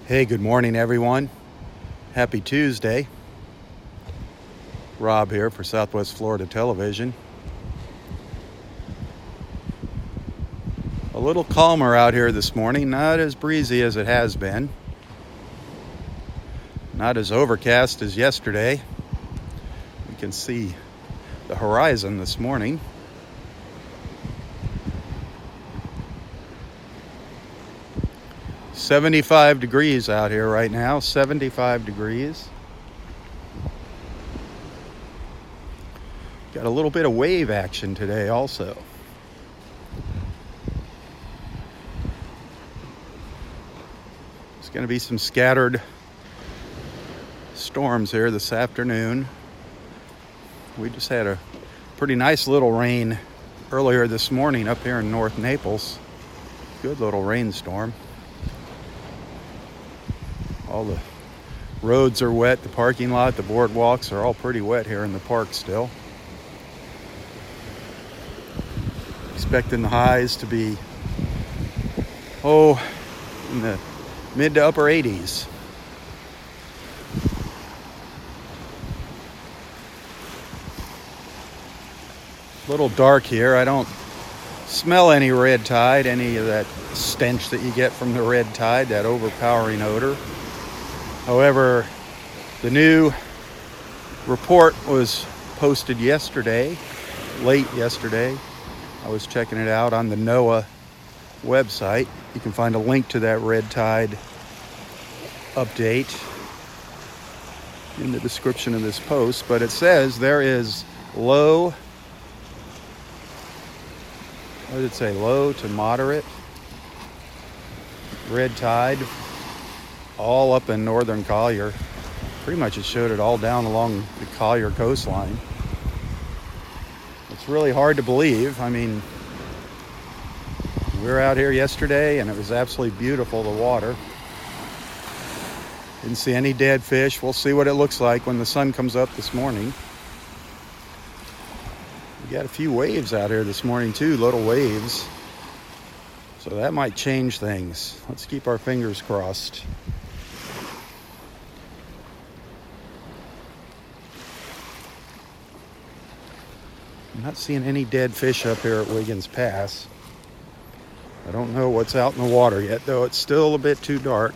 Hey, good morning, everyone. Happy Tuesday. Robb here for Southwest Florida Television. A little calmer out here this morning, not as breezy as it has been. Not as overcast as yesterday. You can see the horizon this morning. "75 degrees out here right now, 75 degrees. Got a little bit of wave action today also. There's going to be some scattered storms here this afternoon. We just had a pretty nice little rain earlier this morning up here in North Naples. Good little rainstorm. All the roads are wet, the parking lot, the boardwalks are all pretty wet here in the park still. Expecting the highs to be, in the mid to upper 80s. A little dark here. I don't smell any red tide, any of that stench that you get from the red tide, that overpowering odor. However, the new report was posted yesterday, late yesterday. I was checking it out on the NOAA website. You can find a link to that red tide update in the description of this post, but it says there is low to moderate red tide all up in northern Collier. Pretty much it showed it all down along the Collier coastline. It's really hard to believe. I mean, we were out here yesterday and it was absolutely beautiful, the water. Didn't see any dead fish. We'll see what it looks like when the sun comes up this morning. We got a few waves out here this morning too, little waves. So that might change things. Let's keep our fingers crossed. I'm not seeing any dead fish up here at Wiggins Pass. I don't know what's out in the water yet, though. It's still a bit too dark.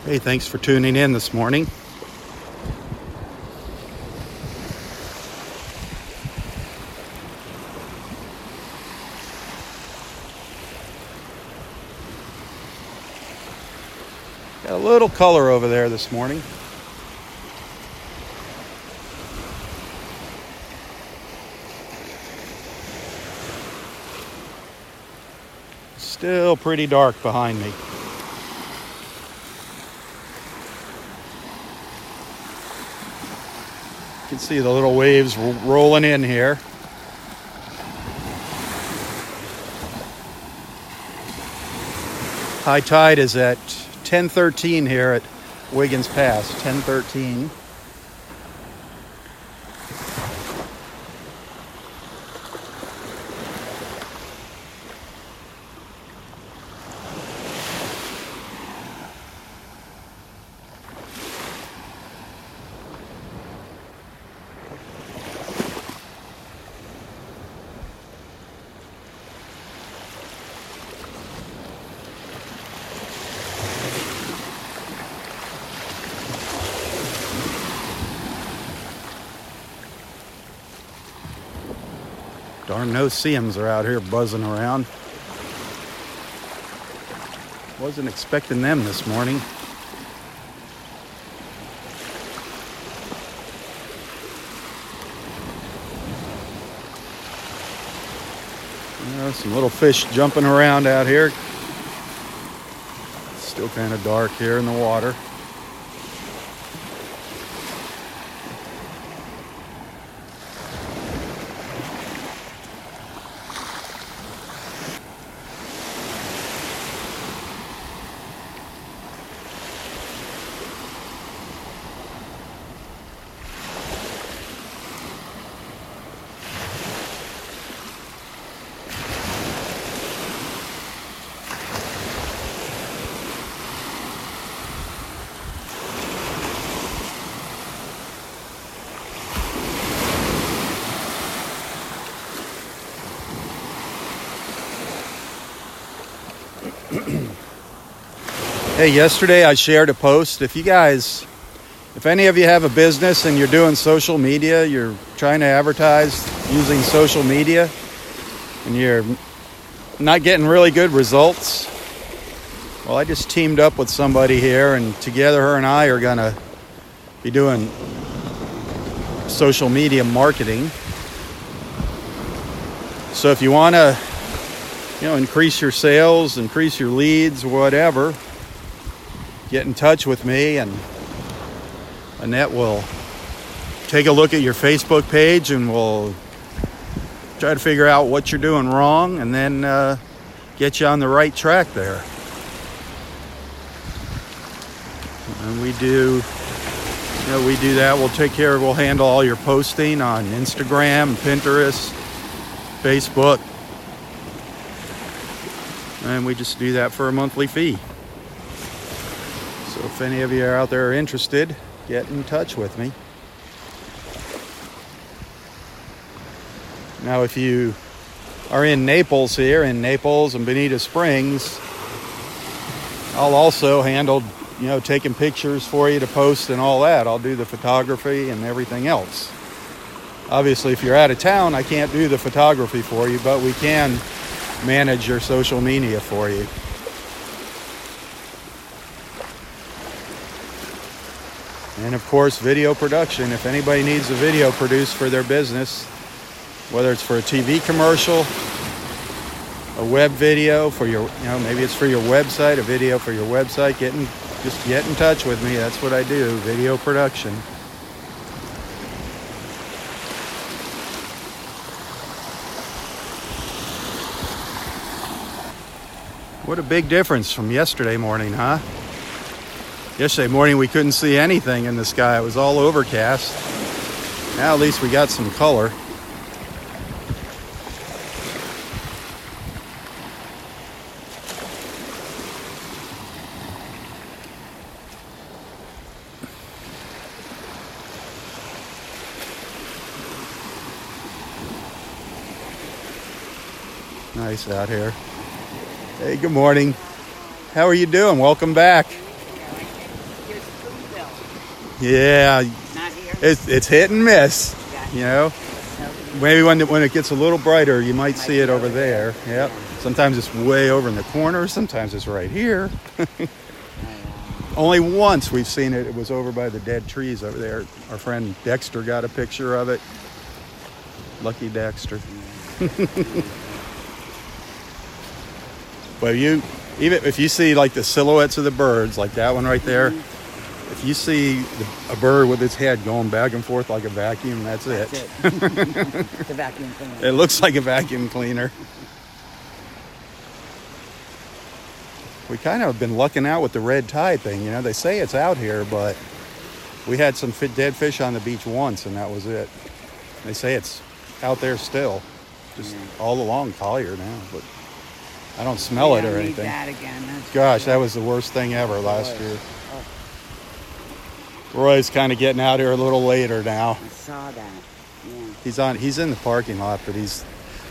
Hey, thanks for tuning in this morning. Got a little color over there this morning. Still pretty dark behind me. You can see the little waves rolling in here. High tide is at 10:13 here at Wiggins Pass, 10:13. Darn no-see-ums are out here buzzing around. Wasn't expecting them this morning. Some little fish jumping around out here. It's still kind of dark here in the water. Hey, yesterday I shared a post. If any of you have a business and you're doing social media, you're trying to advertise using social media, and you're not getting really good results, well, I just teamed up with somebody here, and together her and I are going to be doing social media marketing. So if you want to, increase your sales, increase your leads, whatever, get in touch with me, and Annette will take a look at your Facebook page and we'll try to figure out what you're doing wrong and then get you on the right track there. And we do that. We'll handle all your posting on Instagram, Pinterest, Facebook. And we just do that for a monthly fee. So if any of you are out there interested, get in touch with me. Now, if you are in Naples and Bonita Springs, I'll also handle, taking pictures for you to post and all that. I'll do the photography and everything else. Obviously, if you're out of town, I can't do the photography for you, but we can manage your social media for you. And of course, video production. If anybody needs a video produced for their business, whether it's for a TV commercial, a web video for your, maybe it's for your website, a video for your website, just get in touch with me. That's what I do, video production. What a big difference from yesterday morning, huh? Yesterday morning we couldn't see anything in the sky. It was all overcast. Now at least we got some color. Nice out here. Hey, good morning. How are you doing? Welcome back. Yeah, it's hit and miss, Maybe when it gets a little brighter, you might see it over there. Yep. Sometimes it's way over in the corner. Sometimes it's right here. Only once we've seen it. It was over by the dead trees over there. Our friend Dexter got a picture of it. Lucky Dexter. But even if you see like the silhouettes of the birds, like that one right there, if you see a bird with its head going back and forth like a vacuum, that's it. It's a vacuum cleaner. It looks like a vacuum cleaner. We kind of have been lucking out with the red tide thing. They say it's out here, but we had some dead fish on the beach once, and that was it. They say it's out there still, just all along Collier now, but I don't smell it or anything. That again. Gosh, that was the worst thing ever last year. Roy's kind of getting out here a little later now. I saw that. Yeah. He's in the parking lot, but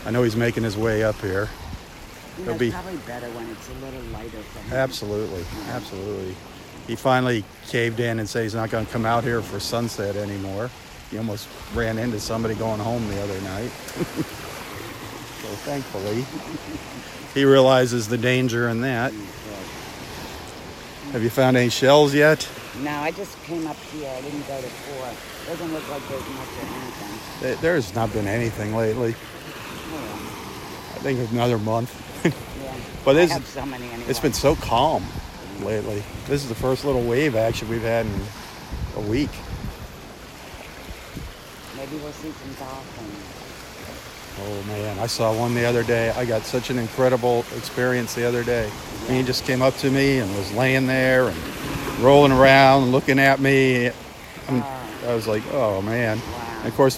I know he's making his way up here. It's probably better when it's a little lighter for him. Absolutely. He finally caved in and said he's not going to come out here for sunset anymore. He almost ran into somebody going home the other night. So thankfully, he realizes the danger in that. Have you found any shells yet? No, I just came up here. I didn't go to 4. Doesn't look like there's much of anything. There's not been anything lately. I think another month. But I have so many anyway. It's been so calm lately. This is the first little wave action we've had in a week. Maybe we'll see some dolphins. Oh man, I saw one the other day. I got such an incredible experience the other day. And he just came up to me and was laying there and rolling around and looking at me. I was like, oh man. Wow. And of course,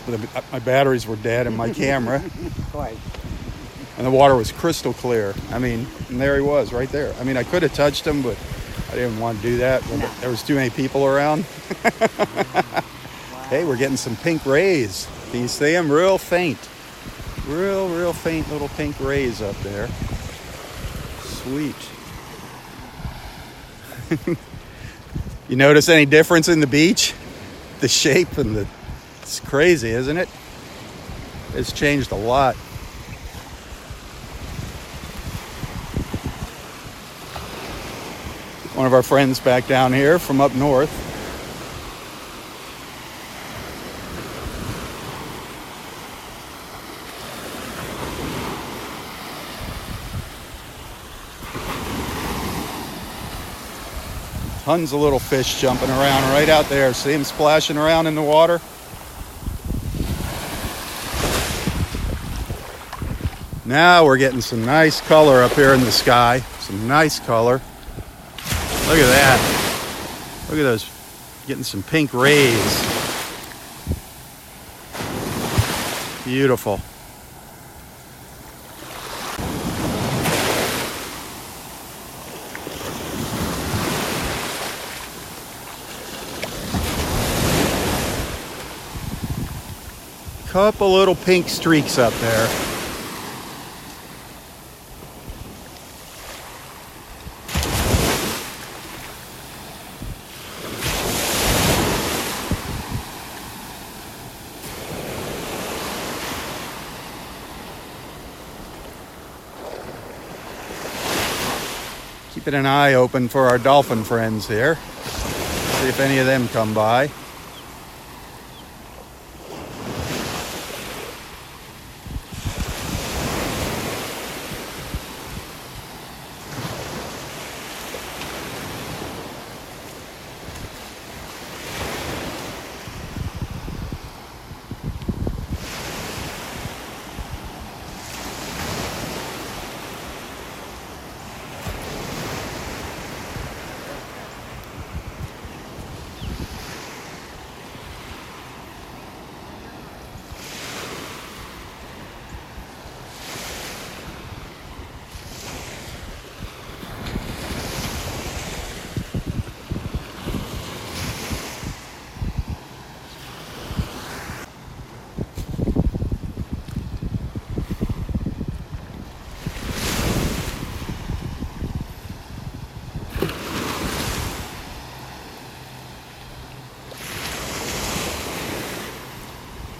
my batteries were dead in my camera. Of course. And the water was crystal clear. And there he was right there. I could have touched him, but I didn't want to do that. No. There was too many people around. Wow. Hey, we're getting some pink rays. Can you see them? Real faint. Real faint little pink rays up there. Sweet. You notice any difference in the beach? The shape and it's crazy, isn't it? It's changed a lot. One of our friends back down here from up north. Tons of little fish jumping around right out there. See them splashing around in the water? Now we're getting some nice color up here in the sky. Some nice color. Look at that. Look at those. Getting some pink rays. Beautiful. Couple little pink streaks up there. Keeping an eye open for our dolphin friends here. See if any of them come by.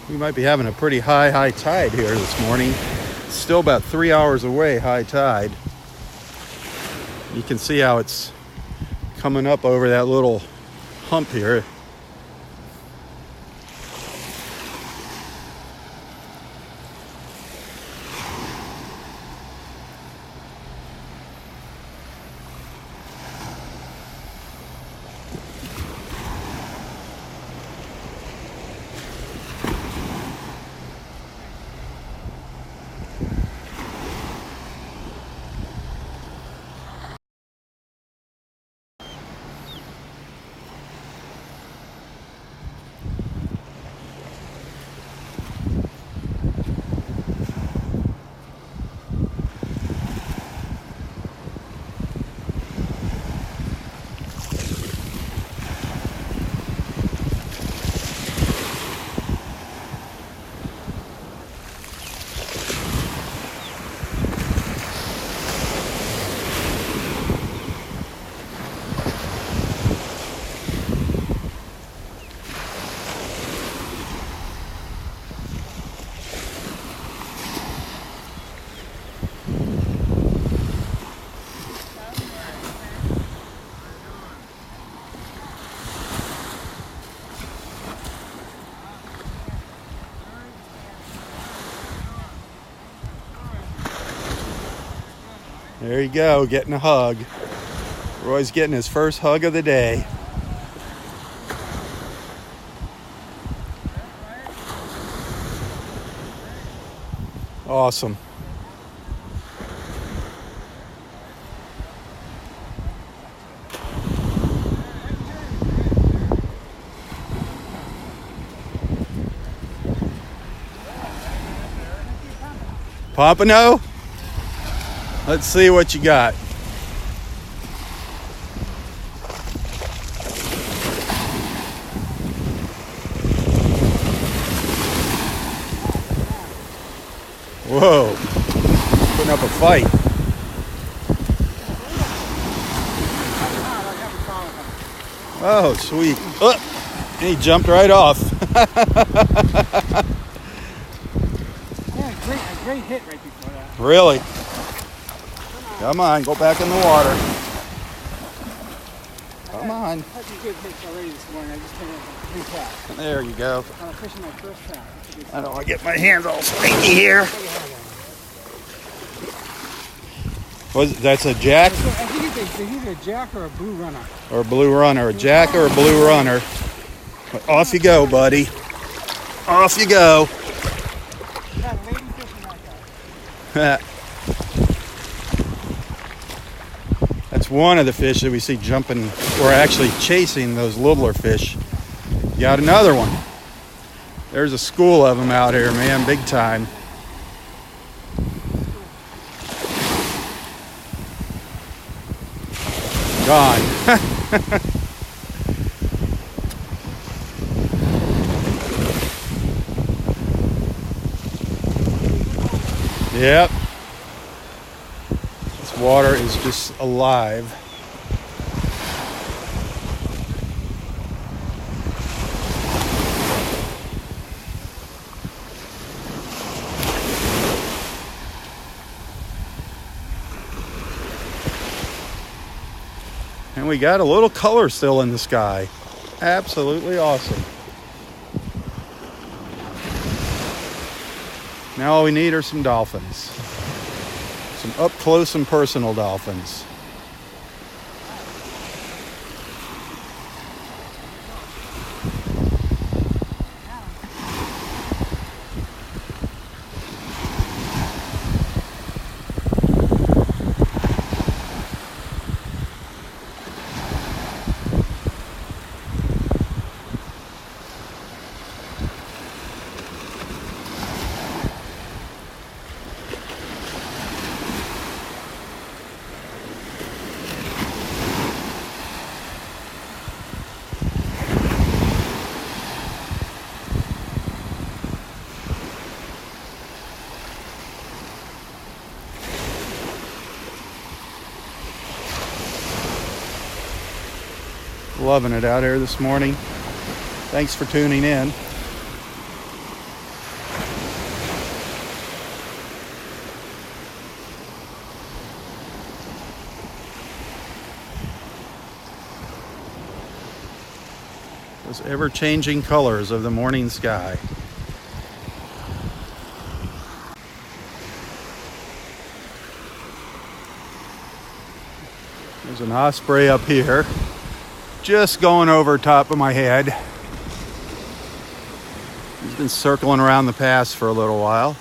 We might be having a pretty high tide here this morning. It's still about 3 hours away, high tide. You can see how it's coming up over that little hump here. There you go, getting a hug. Roy's getting his first hug of the day. Awesome. Pompano? Let's see what you got. Whoa, putting up a fight. Oh, sweet. Oh, he jumped right off. Yeah, a great hit right before that. Really? Come on, go back in the water. Come on. I had some good hits already this morning. I just came in with 3 casts. There you go. I'm fishing my first cast. I don't want to get my hands all stinky here. That's a jack? I think it's either a jack or a blue runner. Or a blue runner. A jack or a blue runner. But off you go, buddy. Off you go. Yeah, lady fishing that guy. That's one of the fish that we see jumping or actually chasing those littler fish. Got another one. There's a school of them out here, man, big time. Gone. Yep. This water is just alive. And we got a little color still in the sky. Absolutely awesome. Now all we need are some dolphins. Some up close and personal dolphins. Loving it out here this morning. Thanks for tuning in. Those ever-changing colors of the morning sky. There's an osprey up here. Just going over top of my head. He's been circling around the pass for a little while.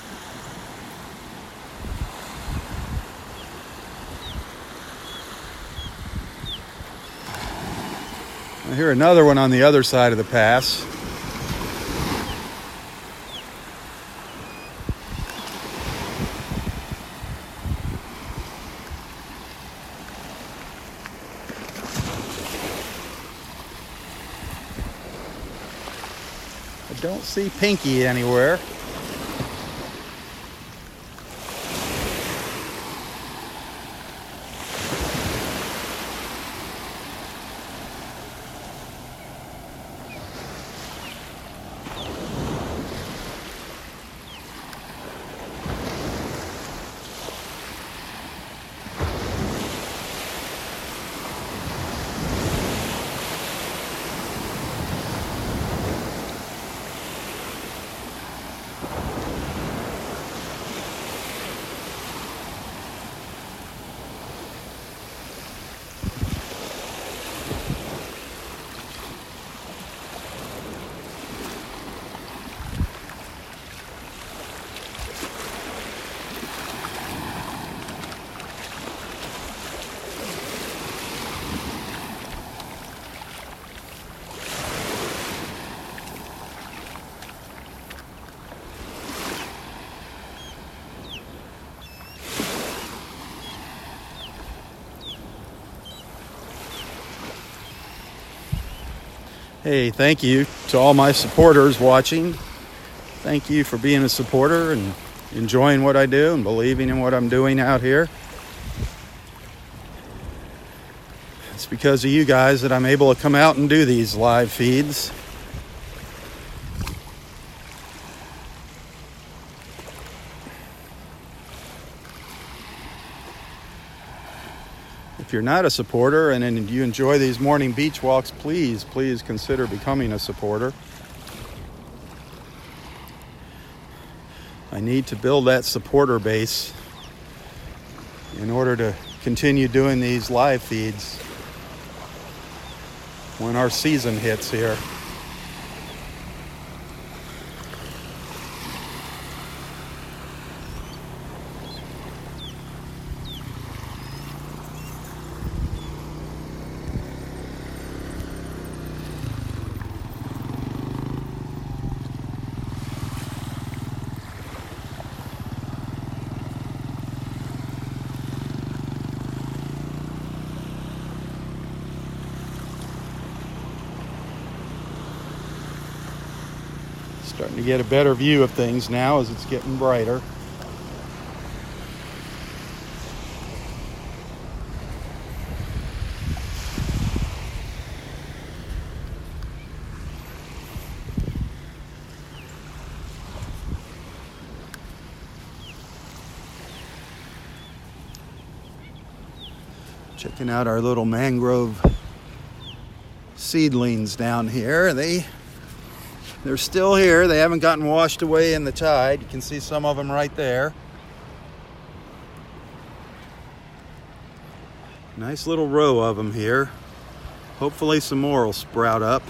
I hear another one on the other side of the pass. Don't see Pinky anywhere. Hey, thank you to all my supporters watching. Thank you for being a supporter and enjoying what I do and believing in what I'm doing out here. It's because of you guys that I'm able to come out and do these live feeds. If you're not a supporter and you enjoy these morning beach walks, please consider becoming a supporter. I need to build that supporter base in order to continue doing these live feeds when our season hits here. Starting to get a better view of things now as it's getting brighter. Checking out our little mangrove seedlings down here. They're still here. They haven't gotten washed away in the tide. You can see some of them right there. Nice little row of them here. Hopefully some more will sprout up.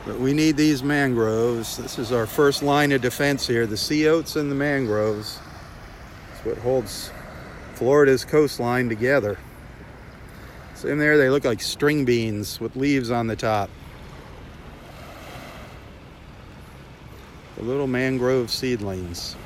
But we need these mangroves. This is our first line of defense here. The sea oats and the mangroves. It's what holds Florida's coastline together. So in there they look like string beans with leaves on the top. The little mangrove seedlings.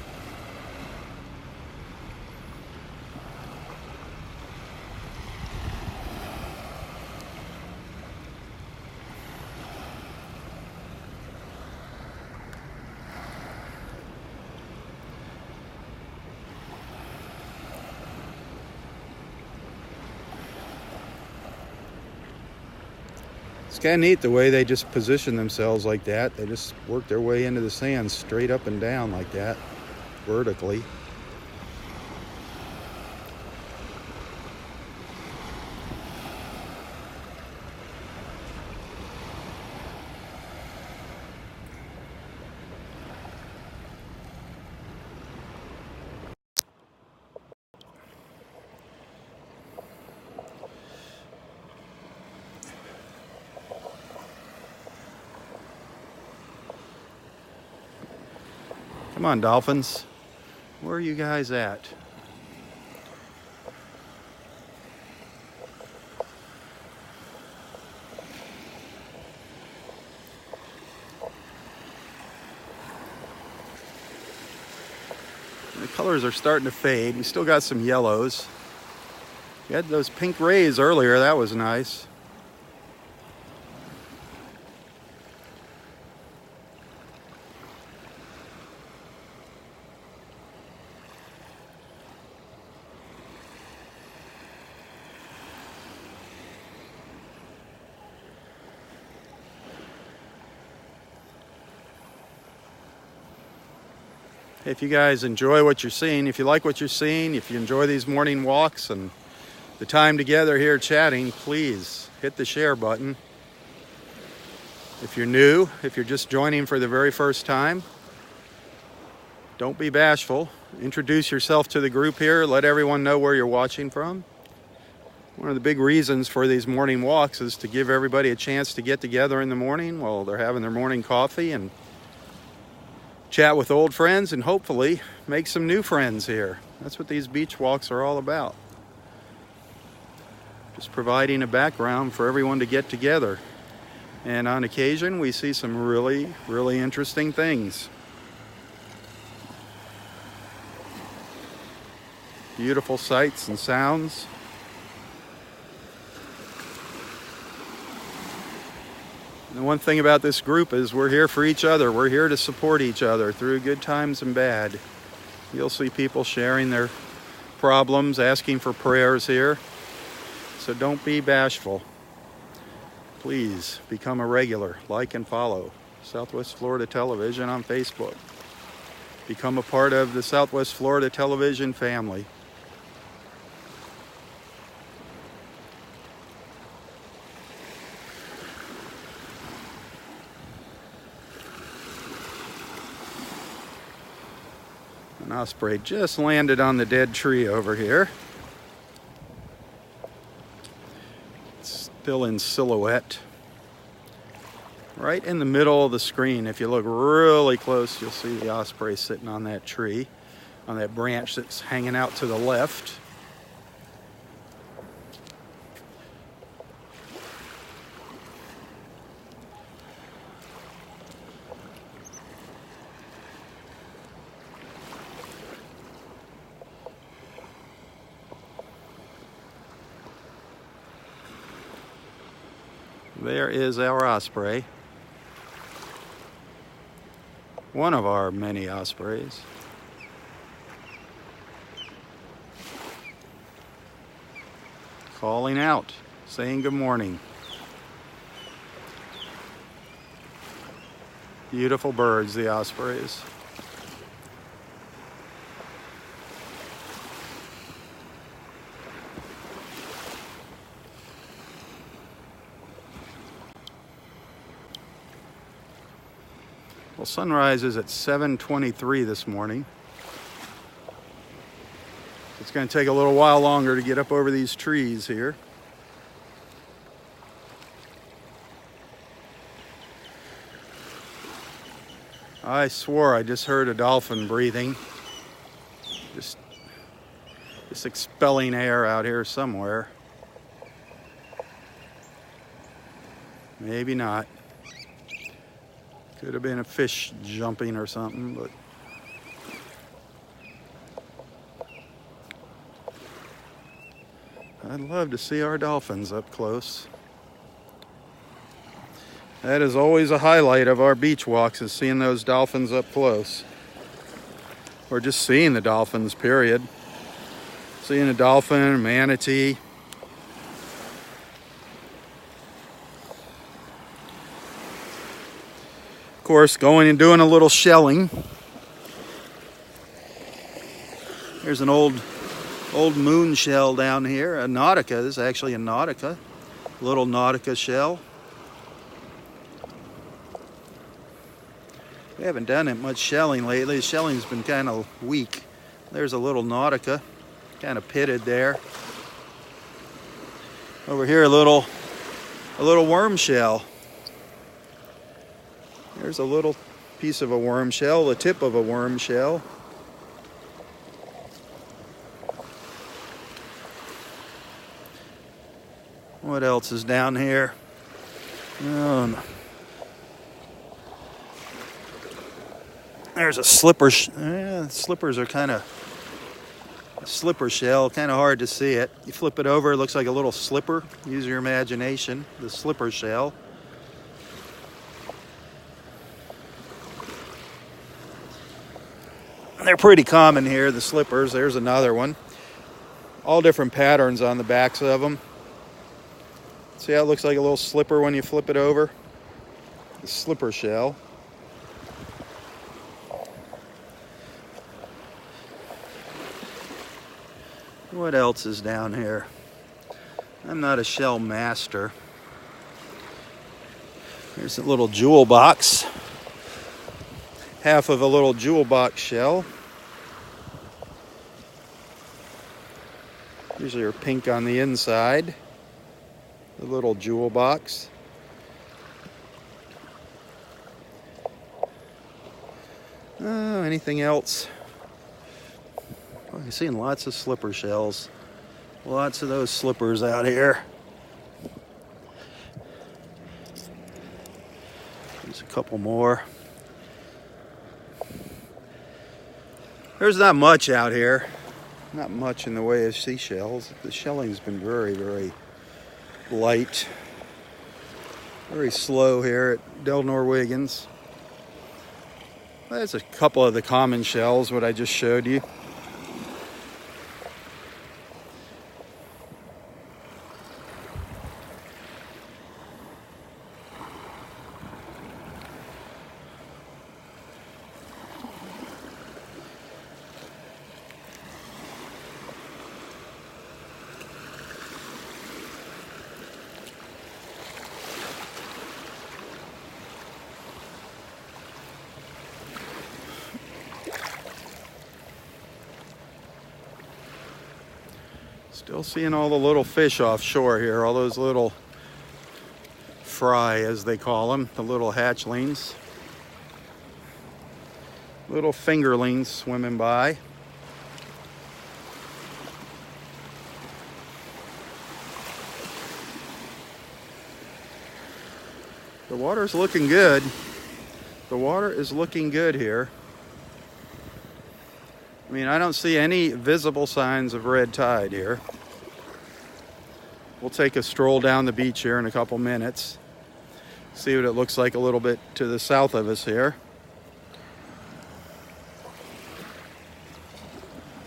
It's kind of neat the way they just position themselves like that. They just work their way into the sand straight up and down like that, vertically. Come on, dolphins. Where are you guys at? The colors are starting to fade. We still got some yellows. We had those pink rays earlier. That was nice. If you guys enjoy what you're seeing, if you like what you're seeing, if you enjoy these morning walks and the time together here chatting, please hit the share button. If you're new, if you're just joining for the very first time, don't be bashful. Introduce yourself to the group here. Let everyone know where you're watching from. One of the big reasons for these morning walks is to give everybody a chance to get together in the morning while they're having their morning coffee and chat with old friends and hopefully make some new friends here. That's what these beach walks are all about. Just providing a background for everyone to get together. And on occasion, we see some really, really interesting things. Beautiful sights and sounds. And the one thing about this group is we're here for each other. We're here to support each other through good times and bad. You'll see people sharing their problems, asking for prayers here. So don't be bashful. Please become a regular. Like and follow Southwest Florida Television on Facebook. Become a part of the Southwest Florida Television family. An osprey just landed on the dead tree over here. It's still in silhouette. Right in the middle of the screen. If you look really close, you'll see the osprey sitting on that tree, on that branch that's hanging out to the left. There is our osprey. One of our many ospreys. Calling out, saying good morning. Beautiful birds, the ospreys. Well, sunrise is at 7:23 this morning. It's going to take a little while longer to get up over these trees here. I swore I just heard a dolphin breathing. Just expelling air out here somewhere. Maybe not. Could have been a fish jumping or something, but I'd love to see our dolphins up close. That is always a highlight of our beach walks, is seeing those dolphins up close. Or just seeing the dolphins, period. Seeing a dolphin, a manatee. Of course, going and doing a little shelling. There's an old moon shell down here. A nautica. This is actually a nautica. Little nautica shell. We haven't done it much shelling lately. The shelling's been kind of weak. There's a little nautica, kind of pitted there. Over here, a little worm shell. There's a little piece of a worm shell, the tip of a worm shell. What else is down here? Oh, no. There's a slipper. Slippers are kind of a slipper shell, kind of hard to see it. You flip it over, it looks like a little slipper. Use your imagination. The slipper shell. They're pretty common here, the slippers. There's another one. All different patterns on the backs of them. See how it looks like a little slipper when you flip it over? The slipper shell. What else is down here? I'm not a shell master. Here's a little jewel box. Half of a little jewel box shell. Usually are pink on the inside. The little jewel box. Oh, anything else? Oh, I'm seeing lots of slipper shells. Lots of those slippers out here. There's a couple more. There's not much out here. Not much in the way of seashells. The shelling's been very, very light. Very slow here at Del Norwegians. There's a couple of the common shells, what I just showed you. Still seeing all the little fish offshore here, all those little fry, as they call them, the little hatchlings. Little fingerlings swimming by. The water's looking good. The water is looking good here. I mean, I don't see any visible signs of red tide here. We'll take a stroll down the beach here in a couple minutes. See what it looks like a little bit to the south of us here.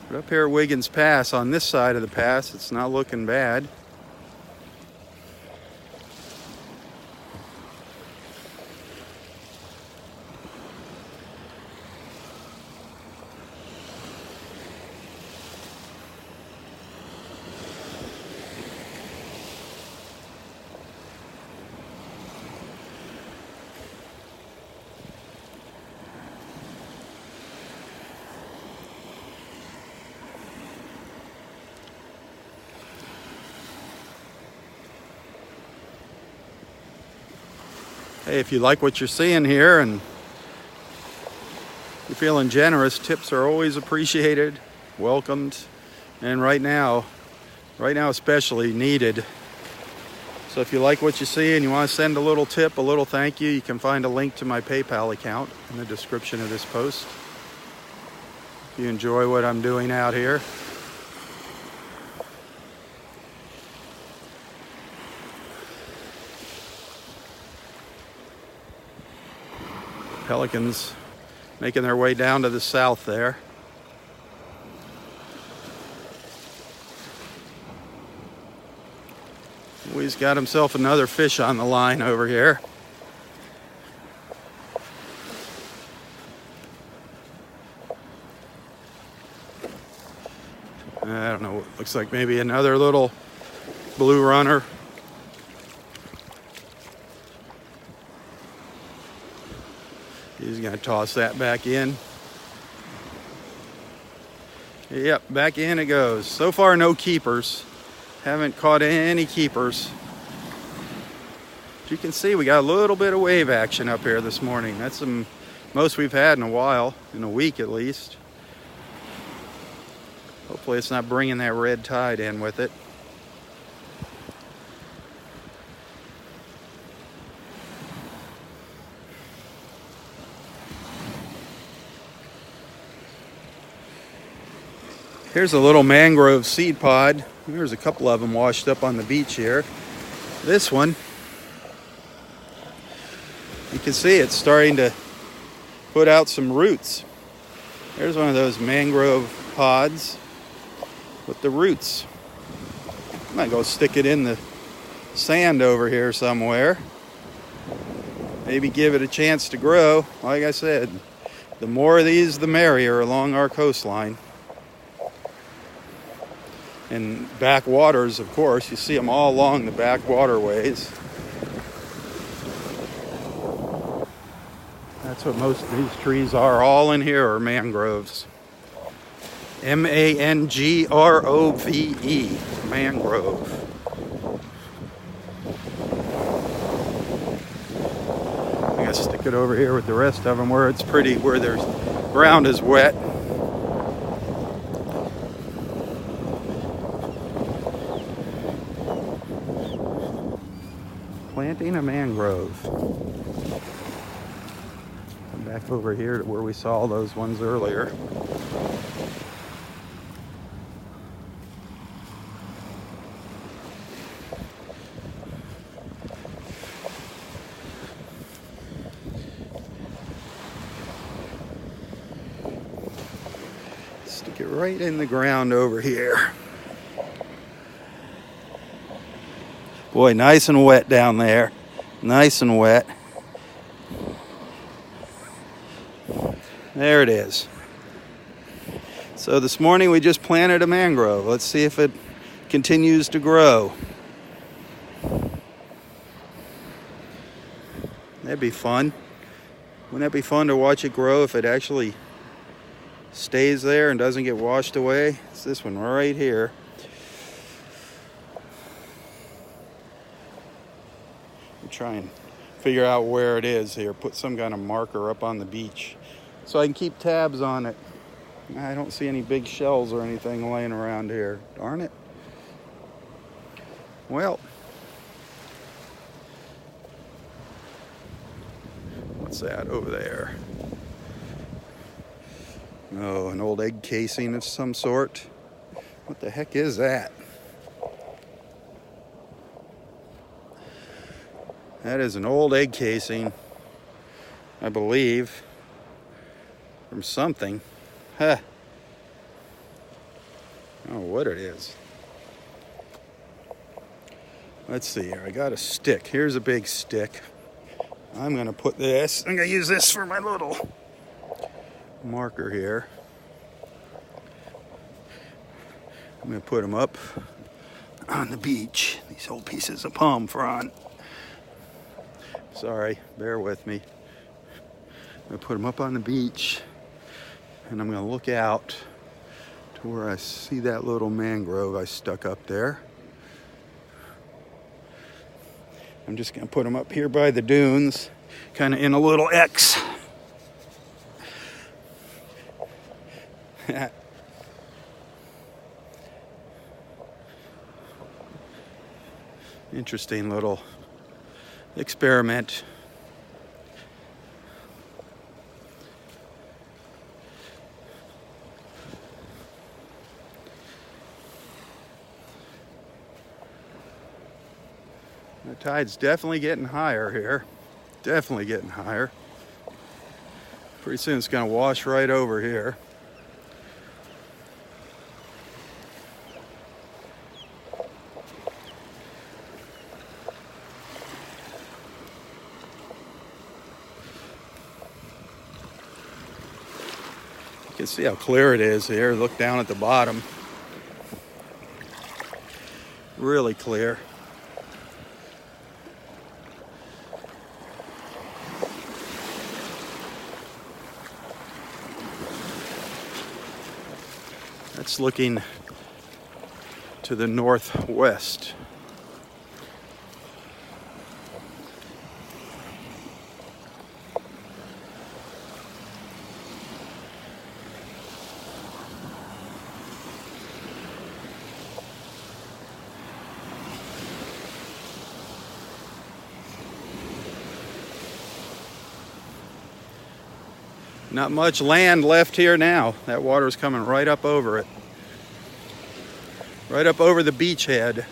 But up here at Wiggins Pass, on this side of the pass, it's not looking bad. Hey, if you like what you're seeing here and you're feeling generous, tips are always appreciated, welcomed, and right now especially needed. So if you like what you see and you want to send a little tip, a little thank you, you can find a link to my PayPal account in the description of this post. If you enjoy what I'm doing out here. Pelicans making their way down to the south there. He's got himself another fish on the line over here. I don't know, looks like maybe another little blue runner. He's going to toss that back in. Yep, back in it goes. So far, no keepers. Haven't caught any keepers. As you can see, we got a little bit of wave action up here this morning. That's the most we've had in a while, in a week at least. Hopefully it's not bringing that red tide in with it. Here's a little mangrove seed pod. There's a couple of them washed up on the beach here. This one, you can see it's starting to put out some roots. There's one of those mangrove pods with the roots. I might go stick it in the sand over here somewhere. Maybe give it a chance to grow. Like I said, the more of these, the merrier along our coastline. And backwaters, of course, you see them all along the back waterways. That's what most of these trees are. All in here are mangroves. M-A-N-G-R-O-V-E, mangrove. I'm gonna stick it over here with the rest of them where it's pretty, where the ground is wet. Planting a mangrove. Come back over here to where we saw those ones earlier. Stick it right in the ground over here. Boy, nice and wet down there. Nice and wet. There it is. So this morning we just planted a mangrove. Let's see if it continues to grow. That'd be fun. Wouldn't that be fun to watch it grow if it actually stays there and doesn't get washed away? It's this one right here. try and figure out where it is here. Put some kind of marker up on the beach so I can keep tabs on it. I don't see any big shells or anything laying around here. Darn it. Well, what's that over there? Oh, an old egg casing of some sort. What the heck is that? That is an old egg casing, I believe, from something. Huh. I don't know what it is. Let's see here. I got a stick. Here's a big stick. I'm going to put this. I'm going to use this for my little marker here. I'm going to put them up on the beach. These old pieces of palm frond. Sorry, bear with me. I'm going to put them up on the beach, and I'm going to look out to where I see that little mangrove I stuck up there. I'm just going to put them up here by the dunes, kind of in a little X. Interesting little experiment. The tide's definitely getting higher here. Definitely getting higher. Pretty soon it's going to wash right over here. You can see how clear it is here. Look down at the bottom. Really clear. That's looking to the northwest. Not much land left here now. That water's coming right up over it. Right up over the beachhead.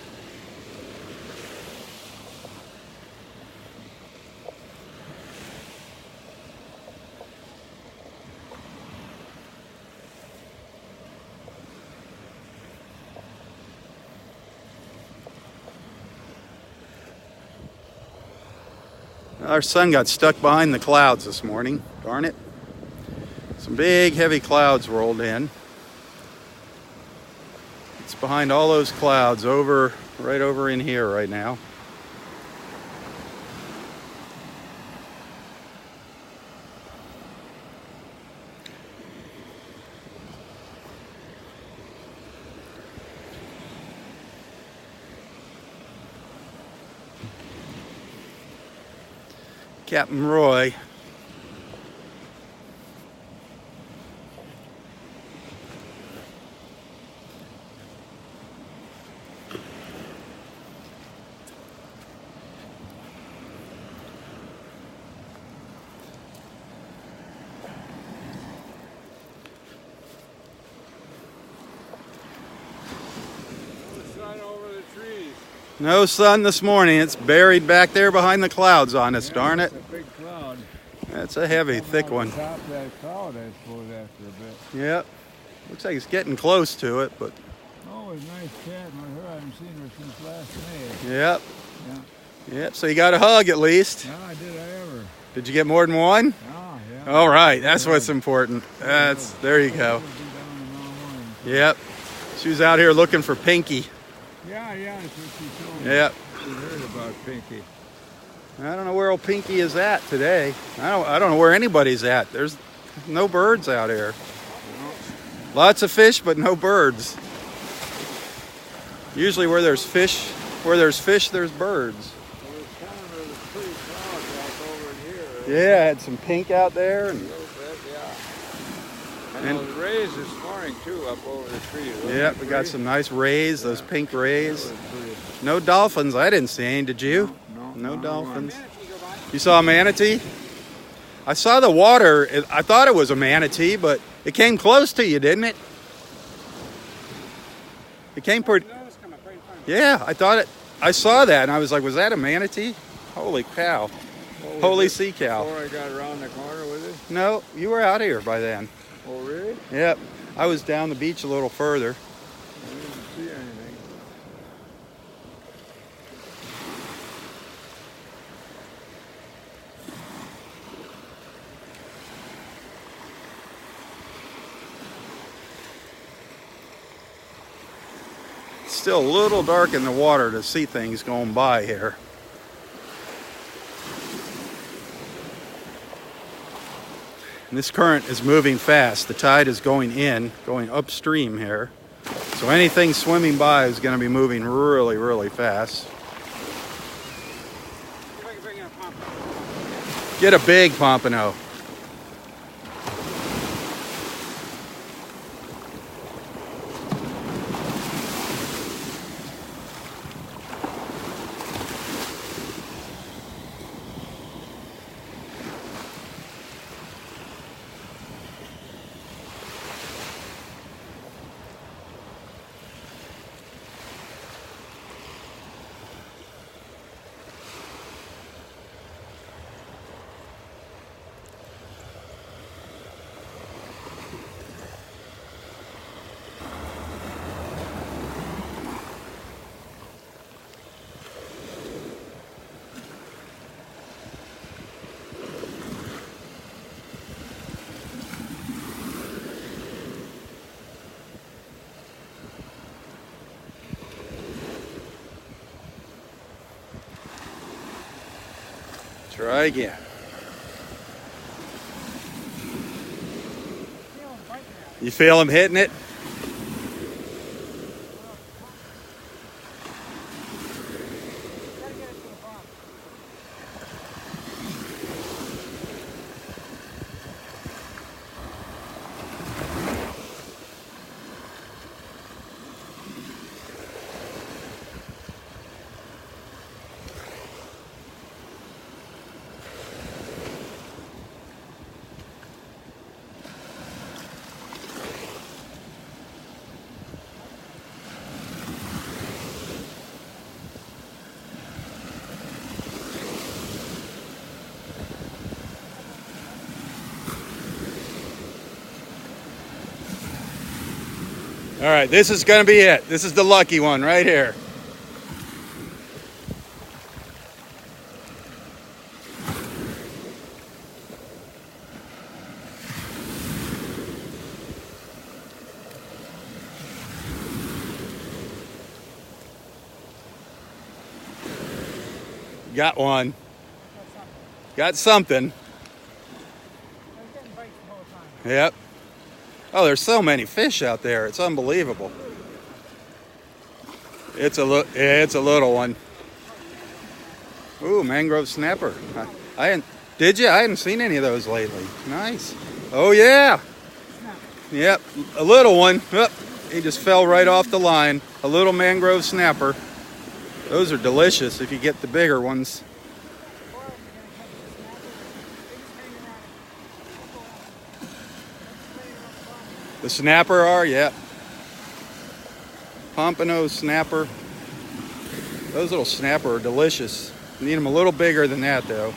Our sun got stuck behind the clouds this morning. Darn it. Some big, heavy clouds rolled in. It's behind all those clouds right over in here right now. Captain Roy. No sun this morning. It's buried back there behind the clouds on us, darn it. That's a big cloud. That's a heavy, thick one. Top of that cloud, I suppose, after a bit. Yep. Looks like it's getting close to it, but... Oh, it's a nice chat with her. I haven't seen her since last May. Yep. Yeah. Yep, so you got a hug at least. No, did I ever? Did you get more than one? Oh, yeah. All right, that's what's important. There you go. She'll be down tomorrow morning. Yep. She was out here looking for Pinky. Yeah, that's what she told me. Yep. We heard about Pinky. I don't know where old Pinky is at today. I don't know where anybody's at. There's no birds out here. Lots of fish, but no birds. Usually where there's fish, there's birds. Well, it's kind of Yeah, had some pink out there. And, A little bit, yeah. And those rays this morning too, up over the trees. yeah, we got some nice rays, those pink rays. That was pretty. No dolphins. I didn't see any. Did you? No, No dolphins. Manatee go by. You saw a manatee? I saw the water. I thought it was a manatee, but it came close to you, didn't it? It came pretty. Those come up right in front of me. Yeah, I thought it. I saw that, and I was like, "Was that a manatee? Holy cow! What was Holy it sea cow!" Before I got around the corner with it. No, you were out here by then. Oh, really? Yep, I was down the beach a little further. I didn't see anything. It's still a little dark in the water to see things going by here. And this current is moving fast. The tide is going in, going upstream here. So anything swimming by is going to be moving really, really fast. See if I can bring in a pompano. Get a big pompano. Try again. Feel 'em biting at it. You feel him hitting it? Gotta get it to the bottom. All right, this is going to be it. This is the lucky one right here. Got one. Got something. I was getting bites the whole time. Yep. Oh, there's so many fish out there. It's unbelievable. It's a little one. Ooh, Mangrove Snapper. I hadn't. Did you? I hadn't seen any of those lately. Nice. Oh yeah. Yep. A little one. Oh, he just fell right off the line. A little Mangrove Snapper. Those are delicious if you get the bigger ones. The snapper are, yeah. Pompano snapper. Those little snapper are delicious. You need them a little bigger than that, though.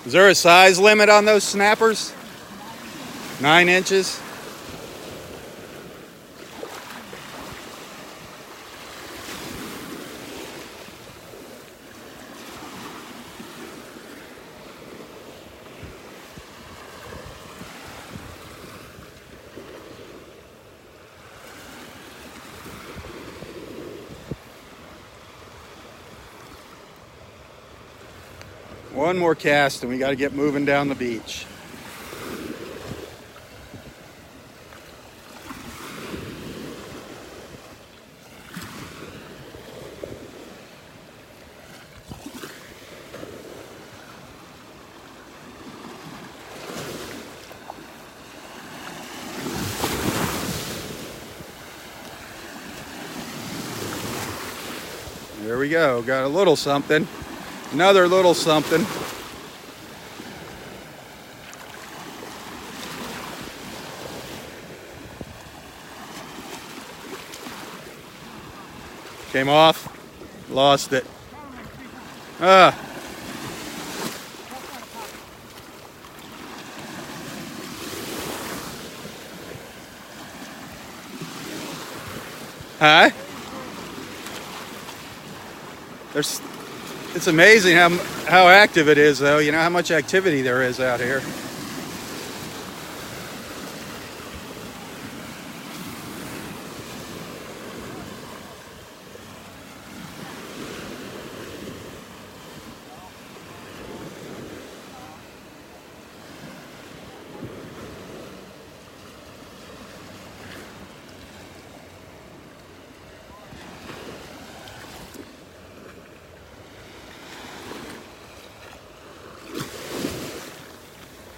Is there a size limit on those snappers? 9 inches? One more cast and we got to get moving down the beach. we go. Got a little something. Another little something. Came off. Lost it. Ah. Huh? It's amazing how active it is, though. You know how much activity there is out here.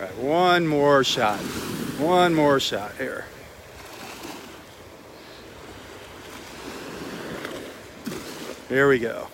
All right, one more shot. One more shot here. Here we go.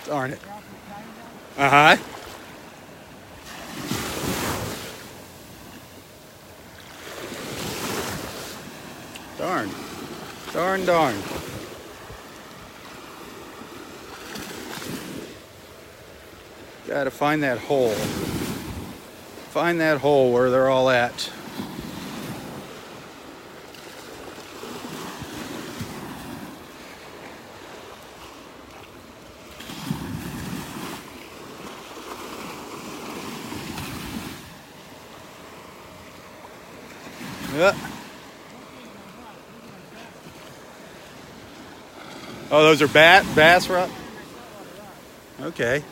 Darn it. Uh-huh. Darn. Darn, darn. Gotta find that hole. Find that hole where they're all at. Yeah. Oh, those are bass, Rob? Okay.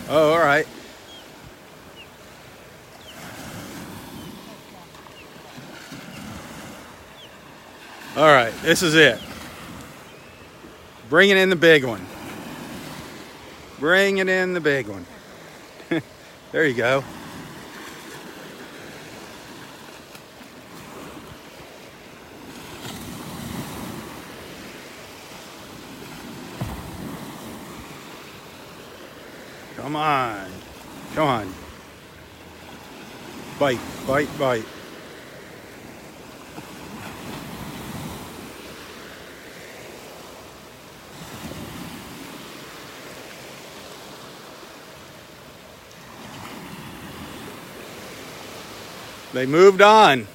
Oh, all right. All right, this is it. Bringing in the big one. Bringing in the big one. There you go. Come on. Come on. Bite, bite, bite. They moved on.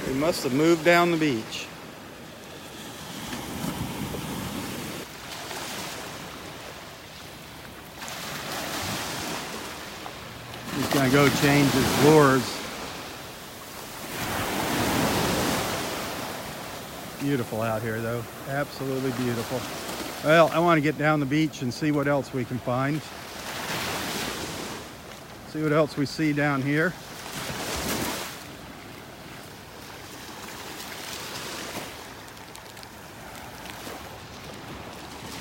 They must have moved down the beach. He's gonna go change his lures. Beautiful out here, though. Absolutely beautiful. Well, I want to get down the beach and see what else we can find. See what else we see down here.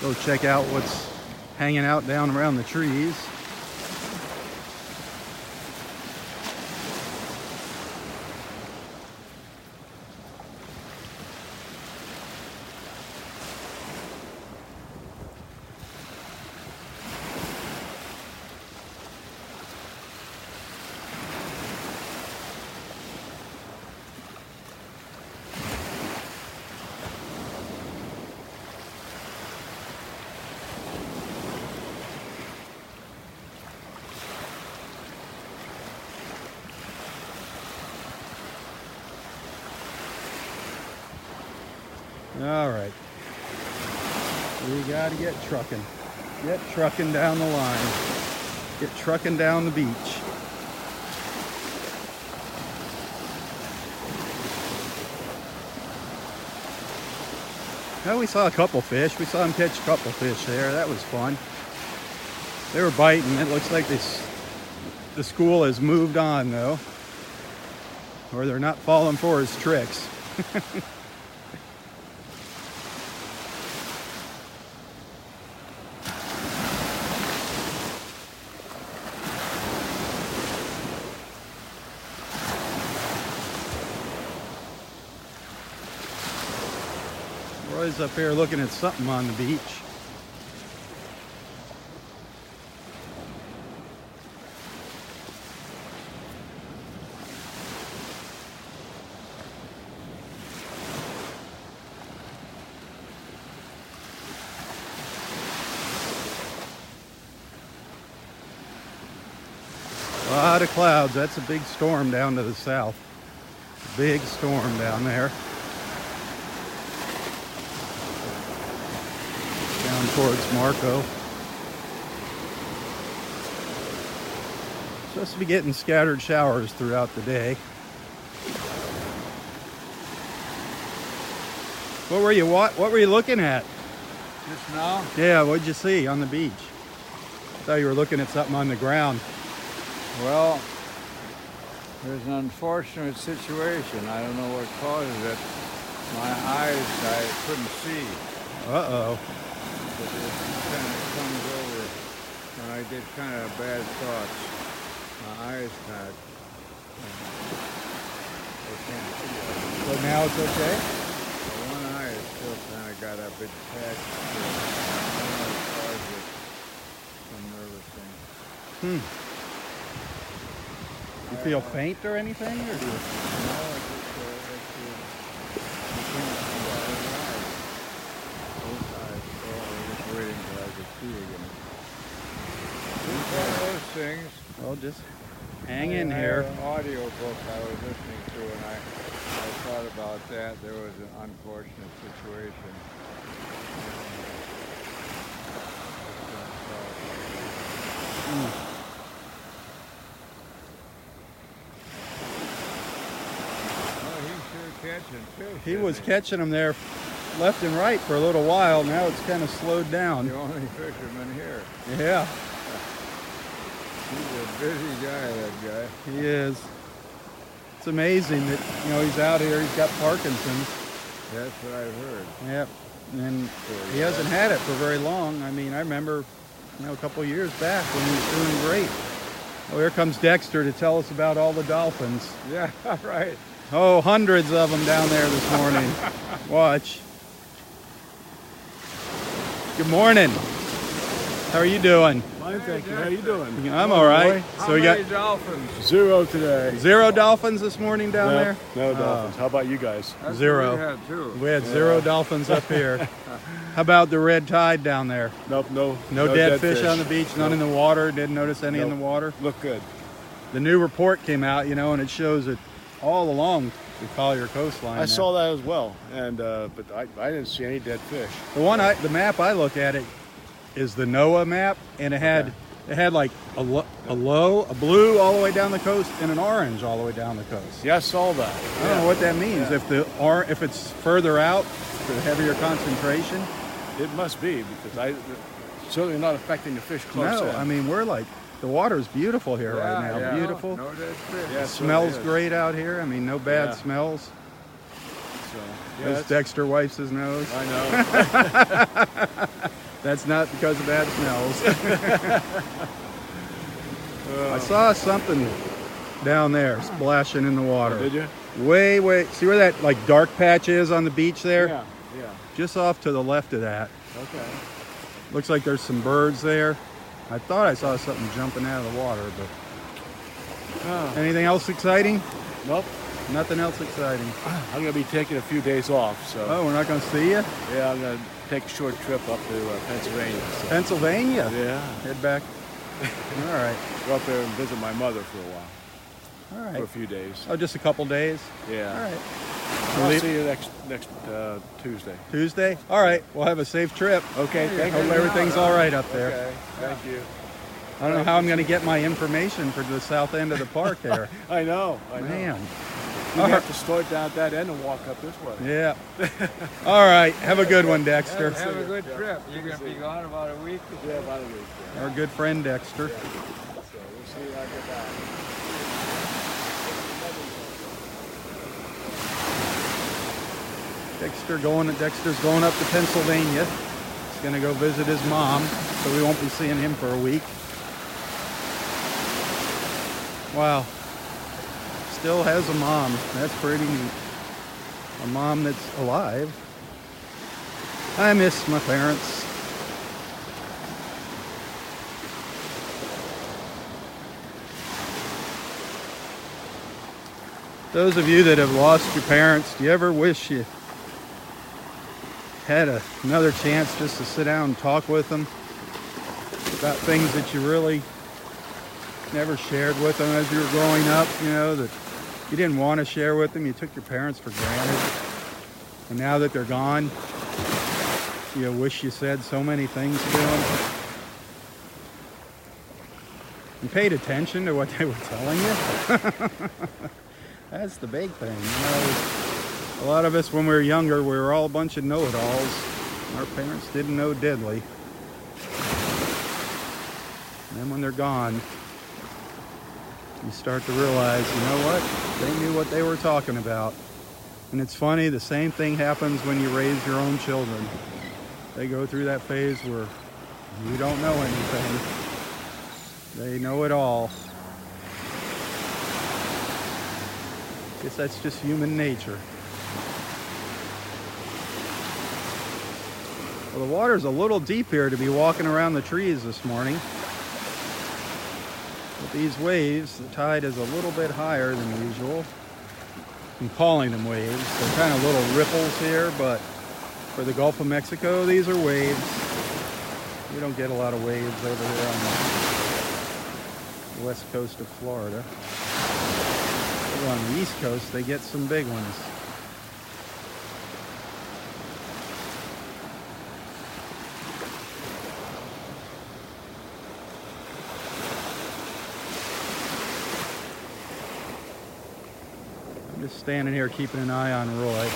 Go check out what's hanging out down around the trees. All right, we got to get trucking. Get trucking down the line. Get trucking down the beach. Well, we saw a couple fish. We saw him catch a couple fish there. That was fun. They were biting. It looks like the school has moved on, though. Or they're not falling for his tricks. Roy's up here looking at something on the beach. A lot of clouds. That's a big storm down to the south. Big storm down there. Down towards Marco. Supposed to be getting scattered showers throughout the day. What were you looking at? Just now? Yeah, what'd you see on the beach? I thought you were looking at something on the ground. Well, there's an unfortunate situation. I don't know what causes it. My eyes, I couldn't see. Uh-oh. But it kind of comes over when I get kind of bad thoughts. My eyes kind of, I can't see it. So now it's okay? But one eye is still kind of got a big patch. I don't know what caused it. Some nervous thing. You feel faint or anything? Or do you... No, I can't see out of the eyes. Both eyes. Oh, I was just waiting until I could see again. Just one of those things. Well, just hang in I here. had an audio book I was listening to, and I thought about that. There was an unfortunate situation. Catching fish. He was catching them there left and right for a little while. Now it's kind of slowed down. The only fisherman here. Yeah, He's a busy guy, that guy. he is. It's amazing that, he's out here. He's got Parkinson's. That's what I've heard. Yep. And he hasn't had it for very long. I mean, I remember, a couple years back when he was doing great. Oh, here comes Dexter to tell us about all the dolphins. Yeah, right. Oh, hundreds of them down there this morning. Watch. Good morning. How are you doing? Fine, thank you. How you doing? I'm all right. How many dolphins? 0 today. 0 dolphins this morning down there? No dolphins. How about you guys? That's 0. what we had too. We had 0 dolphins up here. How about the red tide down there? Nope, no dead fish on the beach, none in the water. Didn't notice any in the water. Look good. The new report came out, and it shows it all along the Collier coastline. I saw that as well, and but I didn't see any dead fish. The map I look at it is the NOAA map, and it had like a blue all the way down the coast and an orange all the way down the coast. Yeah, I saw that. I don't know what that means. Yeah. If it's further out, the heavier concentration. It must be because it's certainly not affecting the fish close No, in. I mean the water's beautiful here right now. Yeah. Beautiful. No dead fish. Yeah, It smells is. great out here. I mean, no bad Yeah. smells. So, As Dexter wipes his nose. I know. That's not because of bad smells. I saw something down there splashing in the water. Did you? Way. See where that dark patch is on the beach there? Yeah. Just off to the left of that. Okay. Looks like there's some birds there. I thought I saw something jumping out of the water, but anything else exciting? Nope. Nothing else exciting. I'm gonna be taking a few days off, so Oh, we're not going to see you? yeah, I'm gonna take a short trip up to Pennsylvania. So. Pennsylvania? Yeah. Head back. All right. Go up there and visit my mother for a while, All for right. a few days. Oh, just a couple days? Yeah. All right. I'll see you next Tuesday. Tuesday? All right. We'll have a safe trip. Okay, thank Hope you. everything's all right up there. Okay, thank you. I don't know how I'm going to get my information for the south end of the park there. I know. Man. You have to start down at that end and walk up this way. Yeah. All right. Have a good one, Dexter. Have a good trip. You're going to be gone about a week? Yeah, about a week. Yeah. Our good friend Dexter. So we'll see you when I get back. Dexter's going up to Pennsylvania. He's going to go visit his mom, so we won't be seeing him for a week. Wow. Still has a mom. That's pretty neat. A mom that's alive. I miss my parents. Those of you that have lost your parents, do you ever wish you had another chance just to sit down and talk with them about things that you really never shared with them as you were growing up, you know, that you didn't want to share with them? You took your parents for granted. And now that they're gone, you wish you said so many things to them. You paid attention to what they were telling you. That's the big thing, you know. A lot of us, when we were younger, we were all a bunch of know-it-alls. Our parents didn't know diddly. And then when they're gone, you start to realize, you know what? They knew what they were talking about. And it's funny, the same thing happens when you raise your own children. They go through that phase where you don't know anything. They know it all. Guess that's just human nature. Well, the water's a little deep here to be walking around the trees this morning. With these waves, the tide is a little bit higher than usual. I'm calling them waves. They're kind of little ripples here, but for the Gulf of Mexico, these are waves. We don't get a lot of waves over here on the west coast of Florida. Over on the east coast, they get some big ones. I'm just standing here keeping an eye on Roy.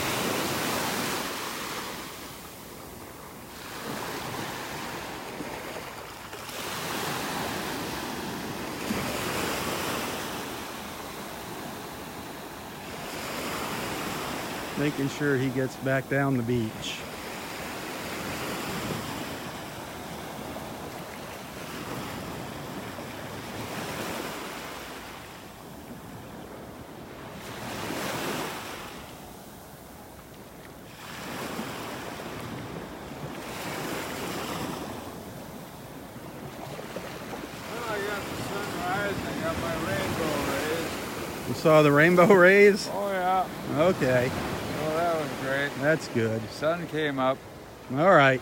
Making sure he gets back down the beach. You saw the rainbow rays? Oh, yeah. Okay. Oh, that was great. That's good. The sun came up. All right.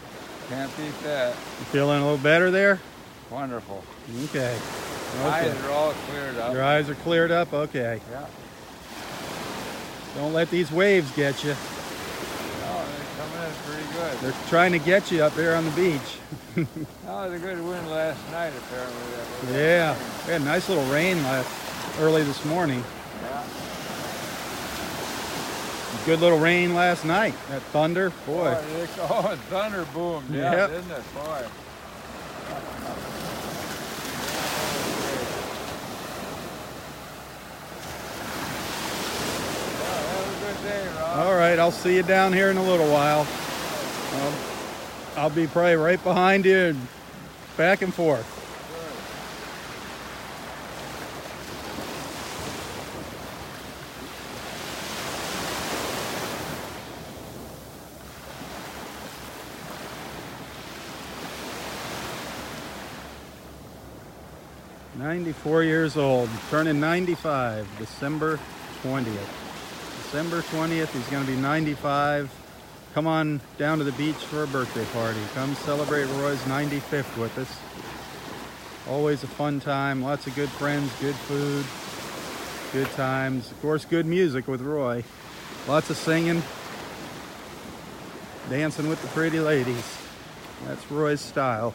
Can't beat that. You feeling a little better there? Wonderful. Okay. Eyes are all cleared up. Your eyes are cleared up? Okay. Yeah. Don't let these waves get you. No, they're coming in pretty good. They're trying to get you up there on the beach. That was a good wind last night, apparently. Yeah. We had a nice little rain early this morning. Yeah. Good little rain last night. That thunder, boy. Oh, thunder boomed. Yeah, Yep. didn't it? Boy. All right, I'll see you down here in a little while. I'll be probably right behind you and back and forth. 94 years old, turning 95, December 20th. December 20th, he's going to be 95. Come on down to the beach for a birthday party. Come celebrate Roy's 95th with us. Always a fun time, lots of good friends, good food, good times. Of course, good music with Roy. Lots of singing. Dancing with the pretty ladies. That's Roy's style.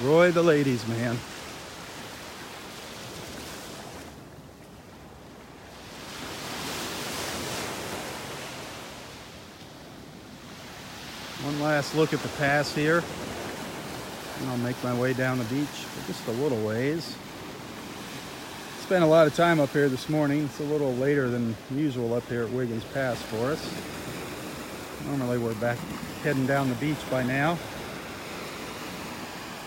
Roy the ladies man. One last look at the pass here. And I'll make my way down the beach for just a little ways. Spent a lot of time up here this morning. It's a little later than usual up here at Wiggins Pass for us. Normally we're back heading down the beach by now.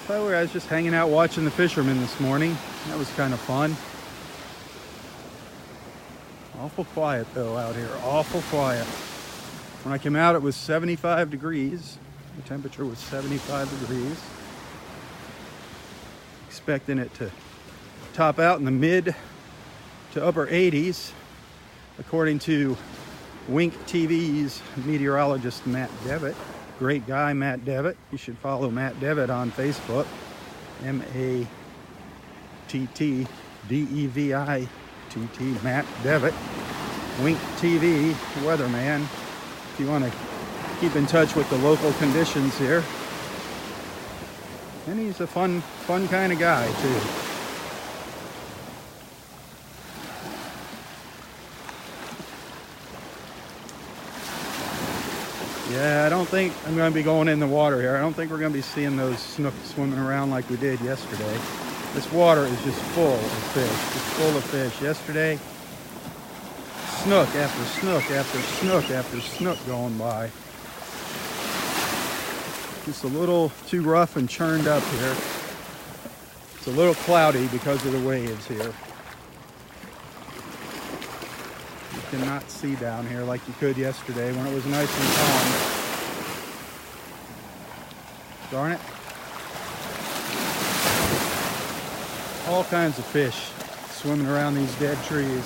But I was just hanging out watching the fishermen this morning. That was kind of fun. Awful quiet though out here, awful quiet. When I came out it was 75 degrees. The temperature was 75 degrees. Expecting it to top out in the mid to upper 80s, according to Wink TV's meteorologist Matt Devitt. Great guy, Matt Devitt. You should follow Matt Devitt on Facebook. M-A-T-T-D-E-V-I-T-T, Matt Devitt. Wink TV, weatherman. If you want to keep in touch with the local conditions here. And he's a fun kind of guy, too. Yeah, I don't think I'm going to be going in the water here. I don't think we're going to be seeing those snook swimming around like we did yesterday. This water is just full of fish. It's full of fish. Yesterday, snook after snook after snook after snook going by. Just a little too rough and churned up here. It's a little cloudy because of the waves here. You cannot see down here like you could yesterday when it was nice and calm. Darn it. All kinds of fish swimming around these dead trees.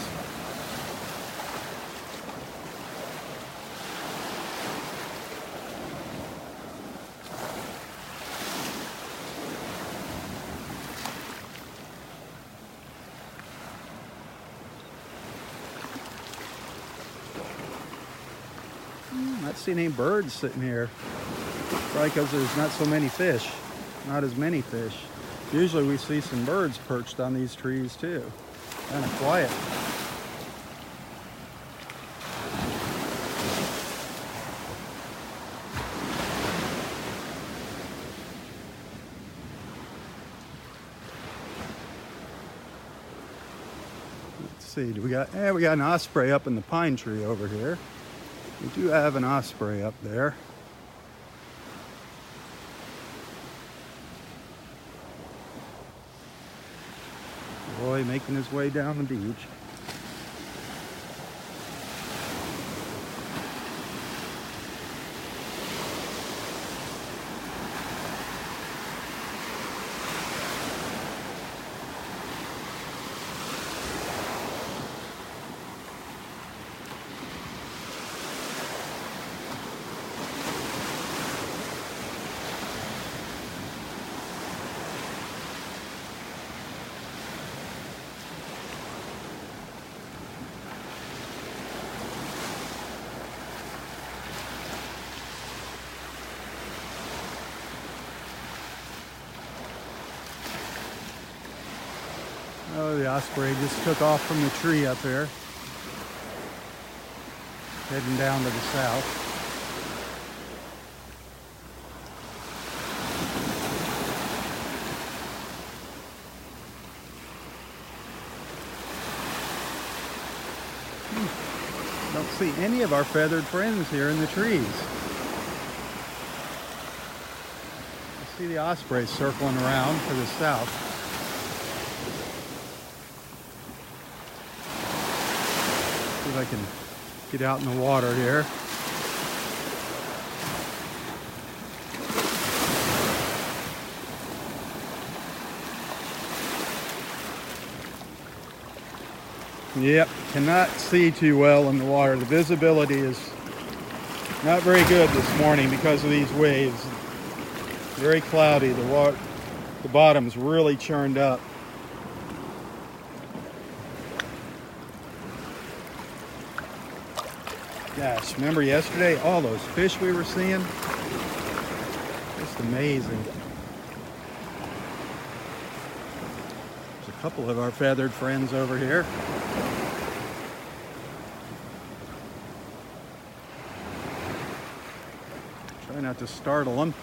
Not seeing any birds sitting here. Probably because there's not so many fish. Not as many fish. Usually we see some birds perched on these trees too. Kind of quiet. Let's see, we got an osprey up in the pine tree over here. We do have an osprey up there. Roy making his way down the beach. Oh, the osprey just took off from the tree up here. Heading down to the south. Don't see any of our feathered friends here in the trees. I see the osprey circling around to the south. See if I can get out in the water here. Yep, cannot see too well in the water. The visibility is not very good this morning because of these waves. Very cloudy. The bottom's really churned up. Gosh, remember yesterday? All those fish we were seeing? Just amazing. There's a couple of our feathered friends over here. Try not to startle them.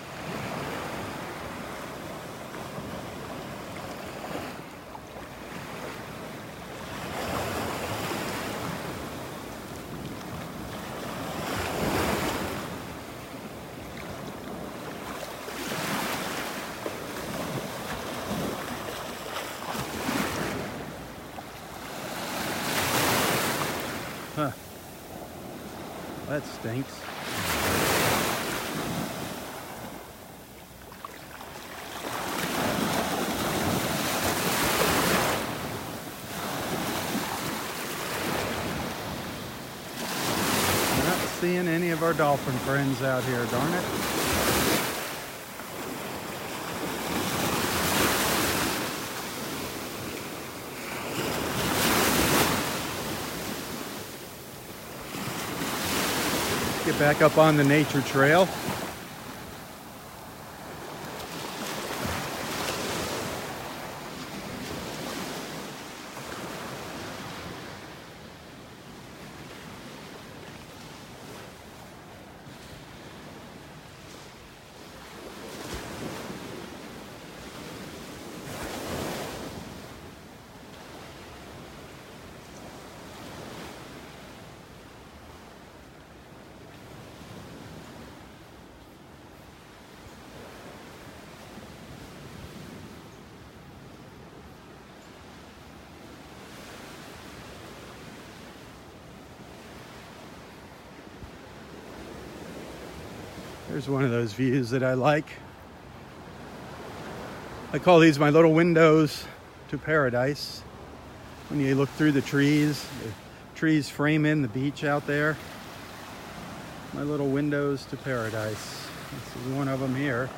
Huh. That stinks. Not seeing any of our dolphin friends out here, darn it. Get back up on the nature trail. There's one of those views that I like. I call these my little windows to paradise. When you look through the trees frame in the beach out there. My little windows to paradise. This is one of them here.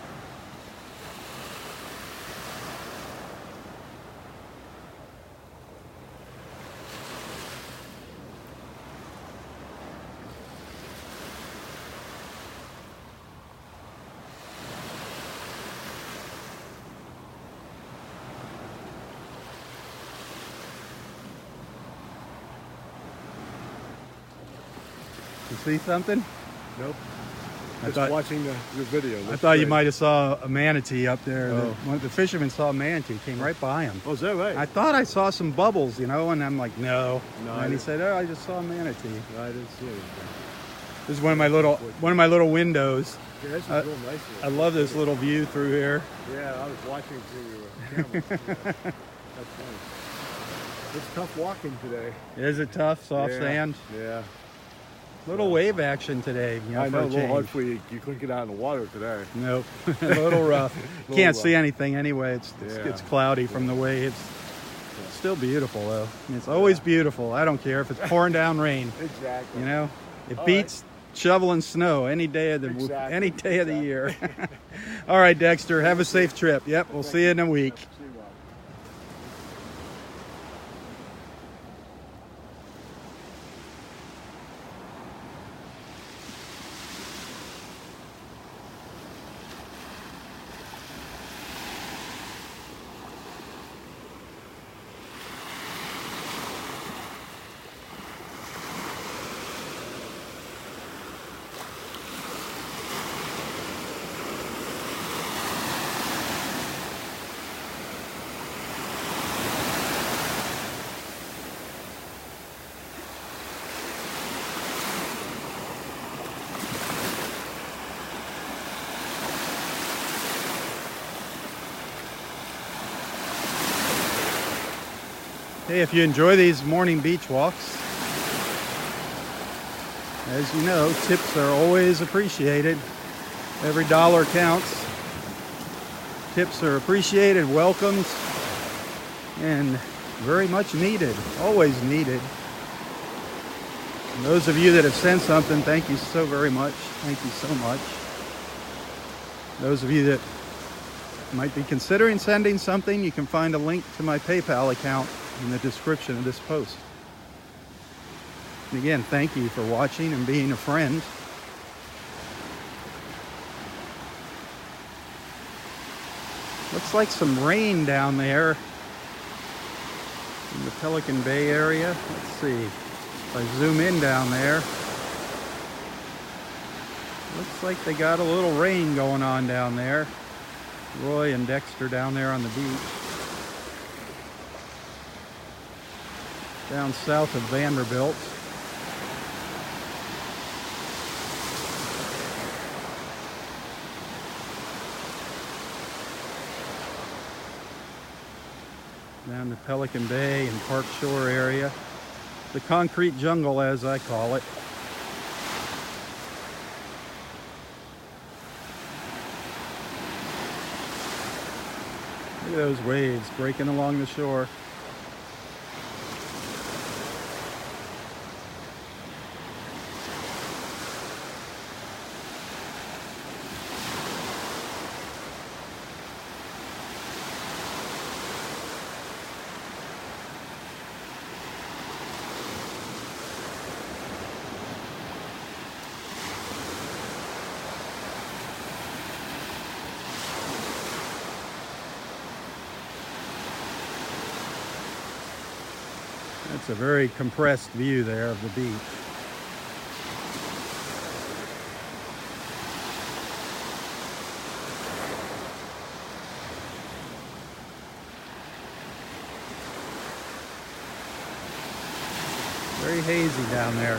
You see something? Nope. I Just thought- watching your video. I Looks thought you great. might have saw a manatee up there. Oh. One of the fishermen saw a manatee, came right by him. Oh, is that right? I thought I saw some bubbles, you know, and I'm like, no. No, I And he didn't. said, oh, I just saw a manatee. No, I didn't see anything. This is one of my little windows. Yeah, this is I- real nice. I love this little view through here. Yeah, I was watching through your camera. Yeah. That's nice. It's tough walking today. Is it tough, soft Yeah, sand? Yeah. Little wave action today. You know, I for know, a a little hard change. for you. You couldn't get out in the water today. Nope, a little rough. Little Can't rough. see anything anyway. It's Yeah. cloudy from the waves. Still beautiful though. It's always beautiful. I don't care if it's pouring down rain. Exactly. You know, it All beats shoveling snow any day of the Exactly. any day of the year. All right, Dexter. Have a safe trip. Yep, we'll see you in a week. See you, Rob. Hey, if you enjoy these morning beach walks, as you know, tips are always appreciated. Every dollar counts. Tips are appreciated, welcomed, and very much needed. Always needed. And those of you that have sent something, thank you so very much. Thank you so much. Those of you that might be considering sending something, you can find a link to my PayPal account in the description of this post. And again, thank you for watching and being a friend. Looks like some rain down there in the Pelican Bay area. Let's see. If I zoom in down there, looks like they got a little rain going on down there. Roy and Dexter down there on the beach. Down south of Vanderbilt. Down to Pelican Bay and Park Shore area. The concrete jungle, as I call it. Look at those waves breaking along the shore. That's a very compressed view there of the beach. Very hazy down there.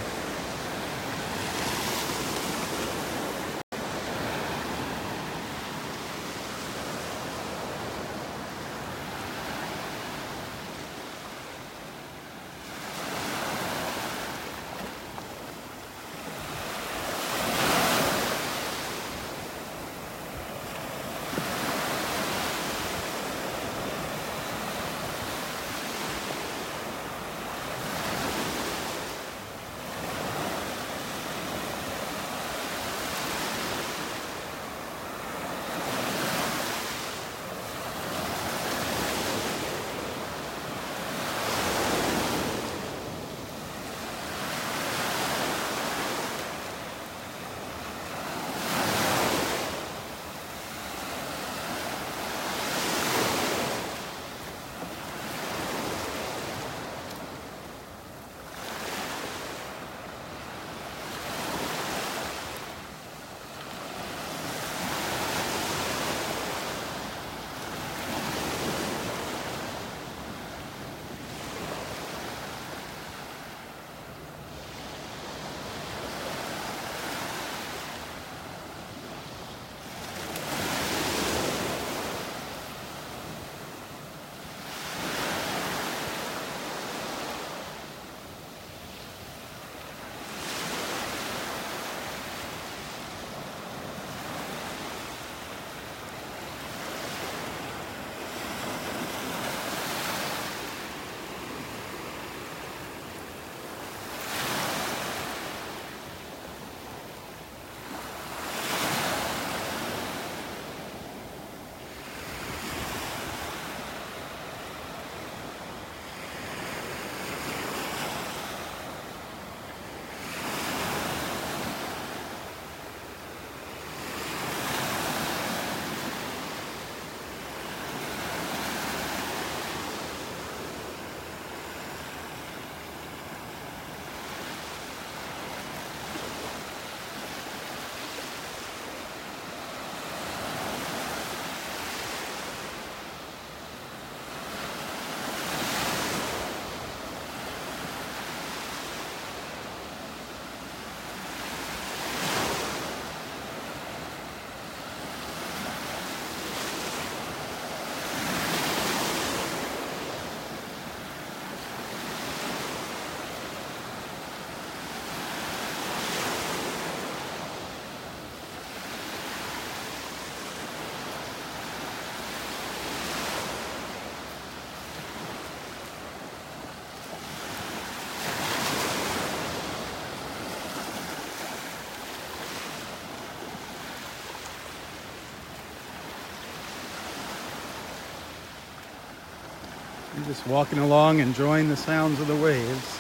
I'm just walking along, enjoying the sounds of the waves.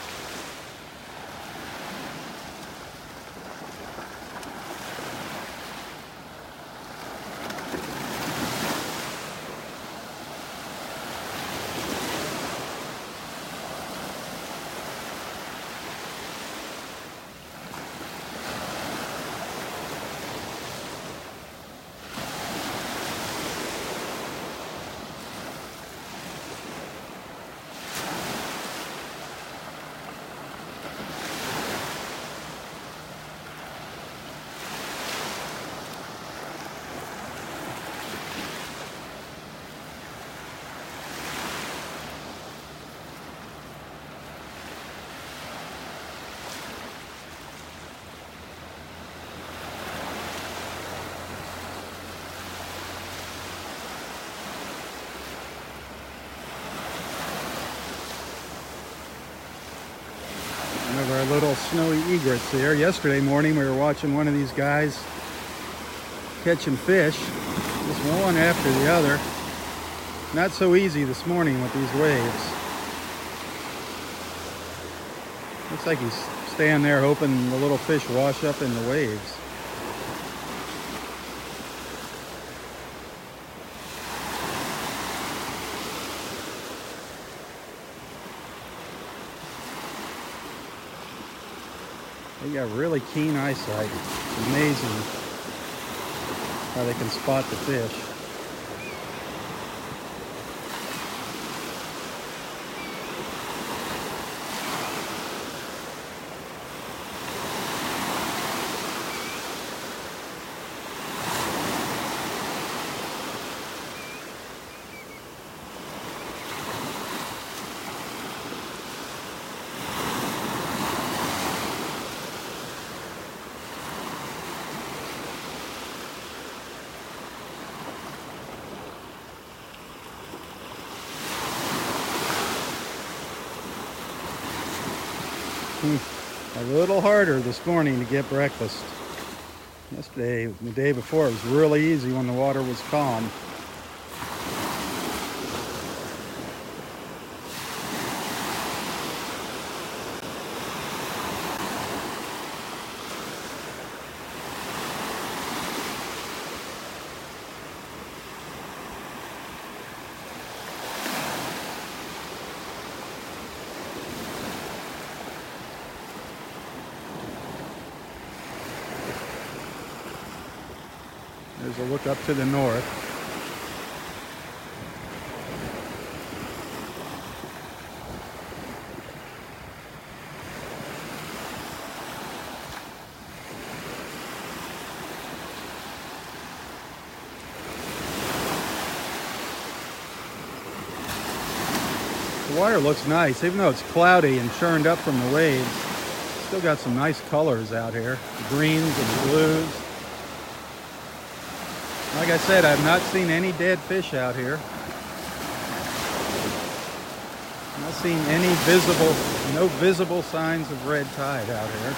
little snowy egrets there. Yesterday morning we were watching one of these guys catching fish, just one after the other. Not so easy this morning with these waves. Looks like he's staying there hoping the little fish wash up in the waves. They got really keen eyesight. It's amazing how they can spot the fish. A little harder this morning to get breakfast. Yesterday, the day before, it was really easy when the water was calm. There's a look up to the north. The water looks nice, even though it's cloudy and churned up from the waves. Still got some nice colors out here, the greens and the blues. Like I said, I've not seen any dead fish out here. Not seen any no visible signs of red tide out here.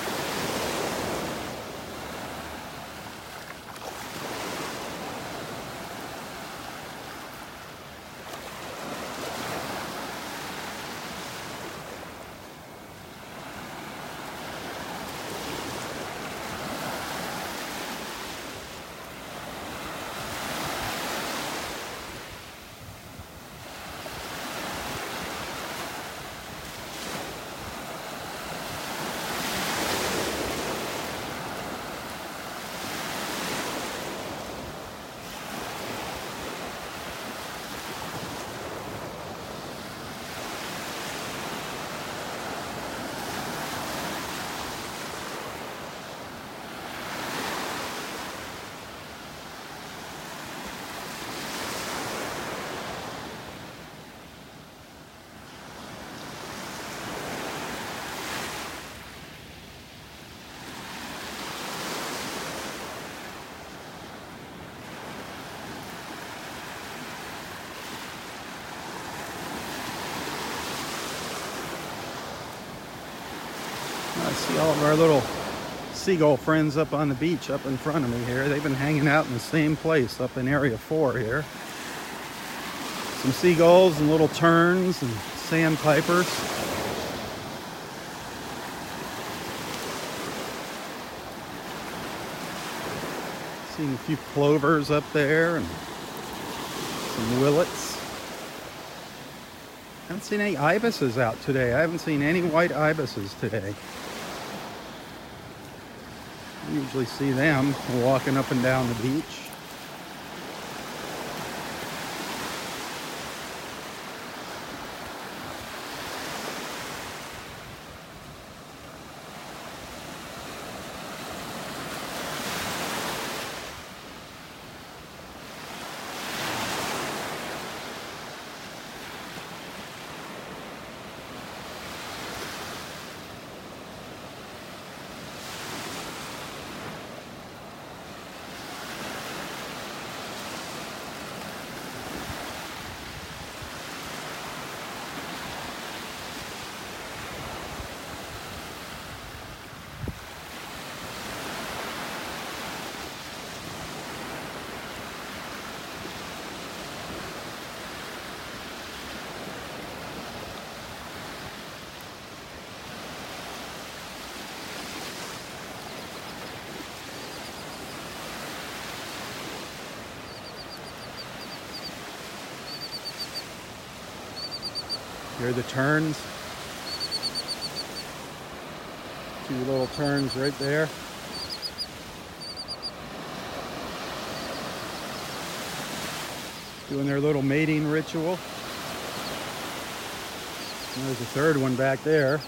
I see all of our little seagull friends up on the beach up in front of me here. They've been hanging out in the same place up in Area 4 here. Some seagulls and little terns and sandpipers. Seeing a few plovers up there and some willets. I haven't seen any ibises out today. I haven't seen any white ibises today. I usually see them walking up and down the beach. Here are the turns. 2 little turns right there. Doing their little mating ritual. And there's a third one back there.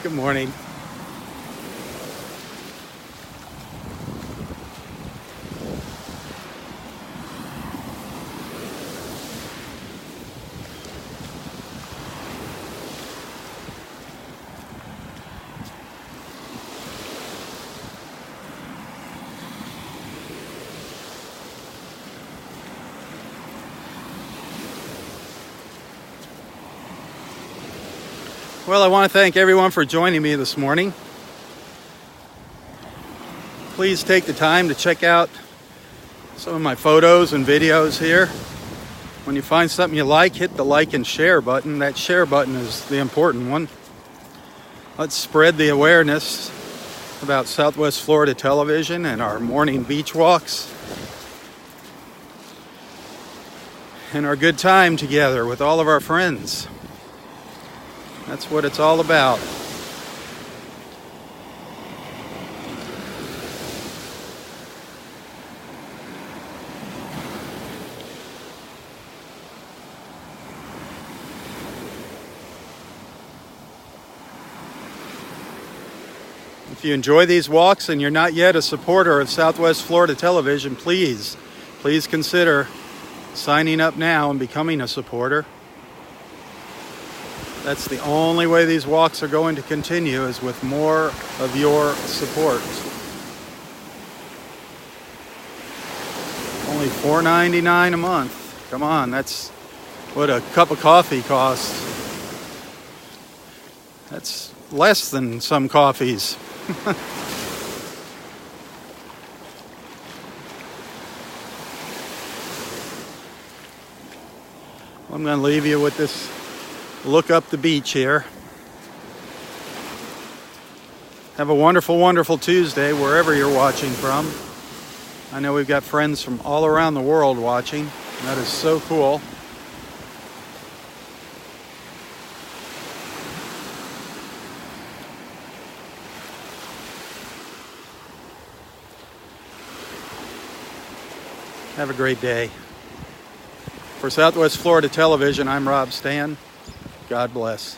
Good morning. Well, I want to thank everyone for joining me this morning. Please take the time to check out some of my photos and videos here. When you find something you like, hit the like and share button. That share button is the important one. Let's spread the awareness about Southwest Florida television and our morning beach walks and our good time together with all of our friends. That's what it's all about. If you enjoy these walks and you're not yet a supporter of Southwest Florida television, please consider signing up now and becoming a supporter. That's the only way these walks are going to continue, is with more of your support. Only $4.99 a month. Come on, that's what a cup of coffee costs. That's less than some coffees. I'm going to leave you with this look up the beach here. Have a wonderful, wonderful Tuesday wherever you're watching from. I know we've got friends from all around the world watching. That is so cool. Have a great day. For Southwest Florida Television, I'm Robb Stan. God bless.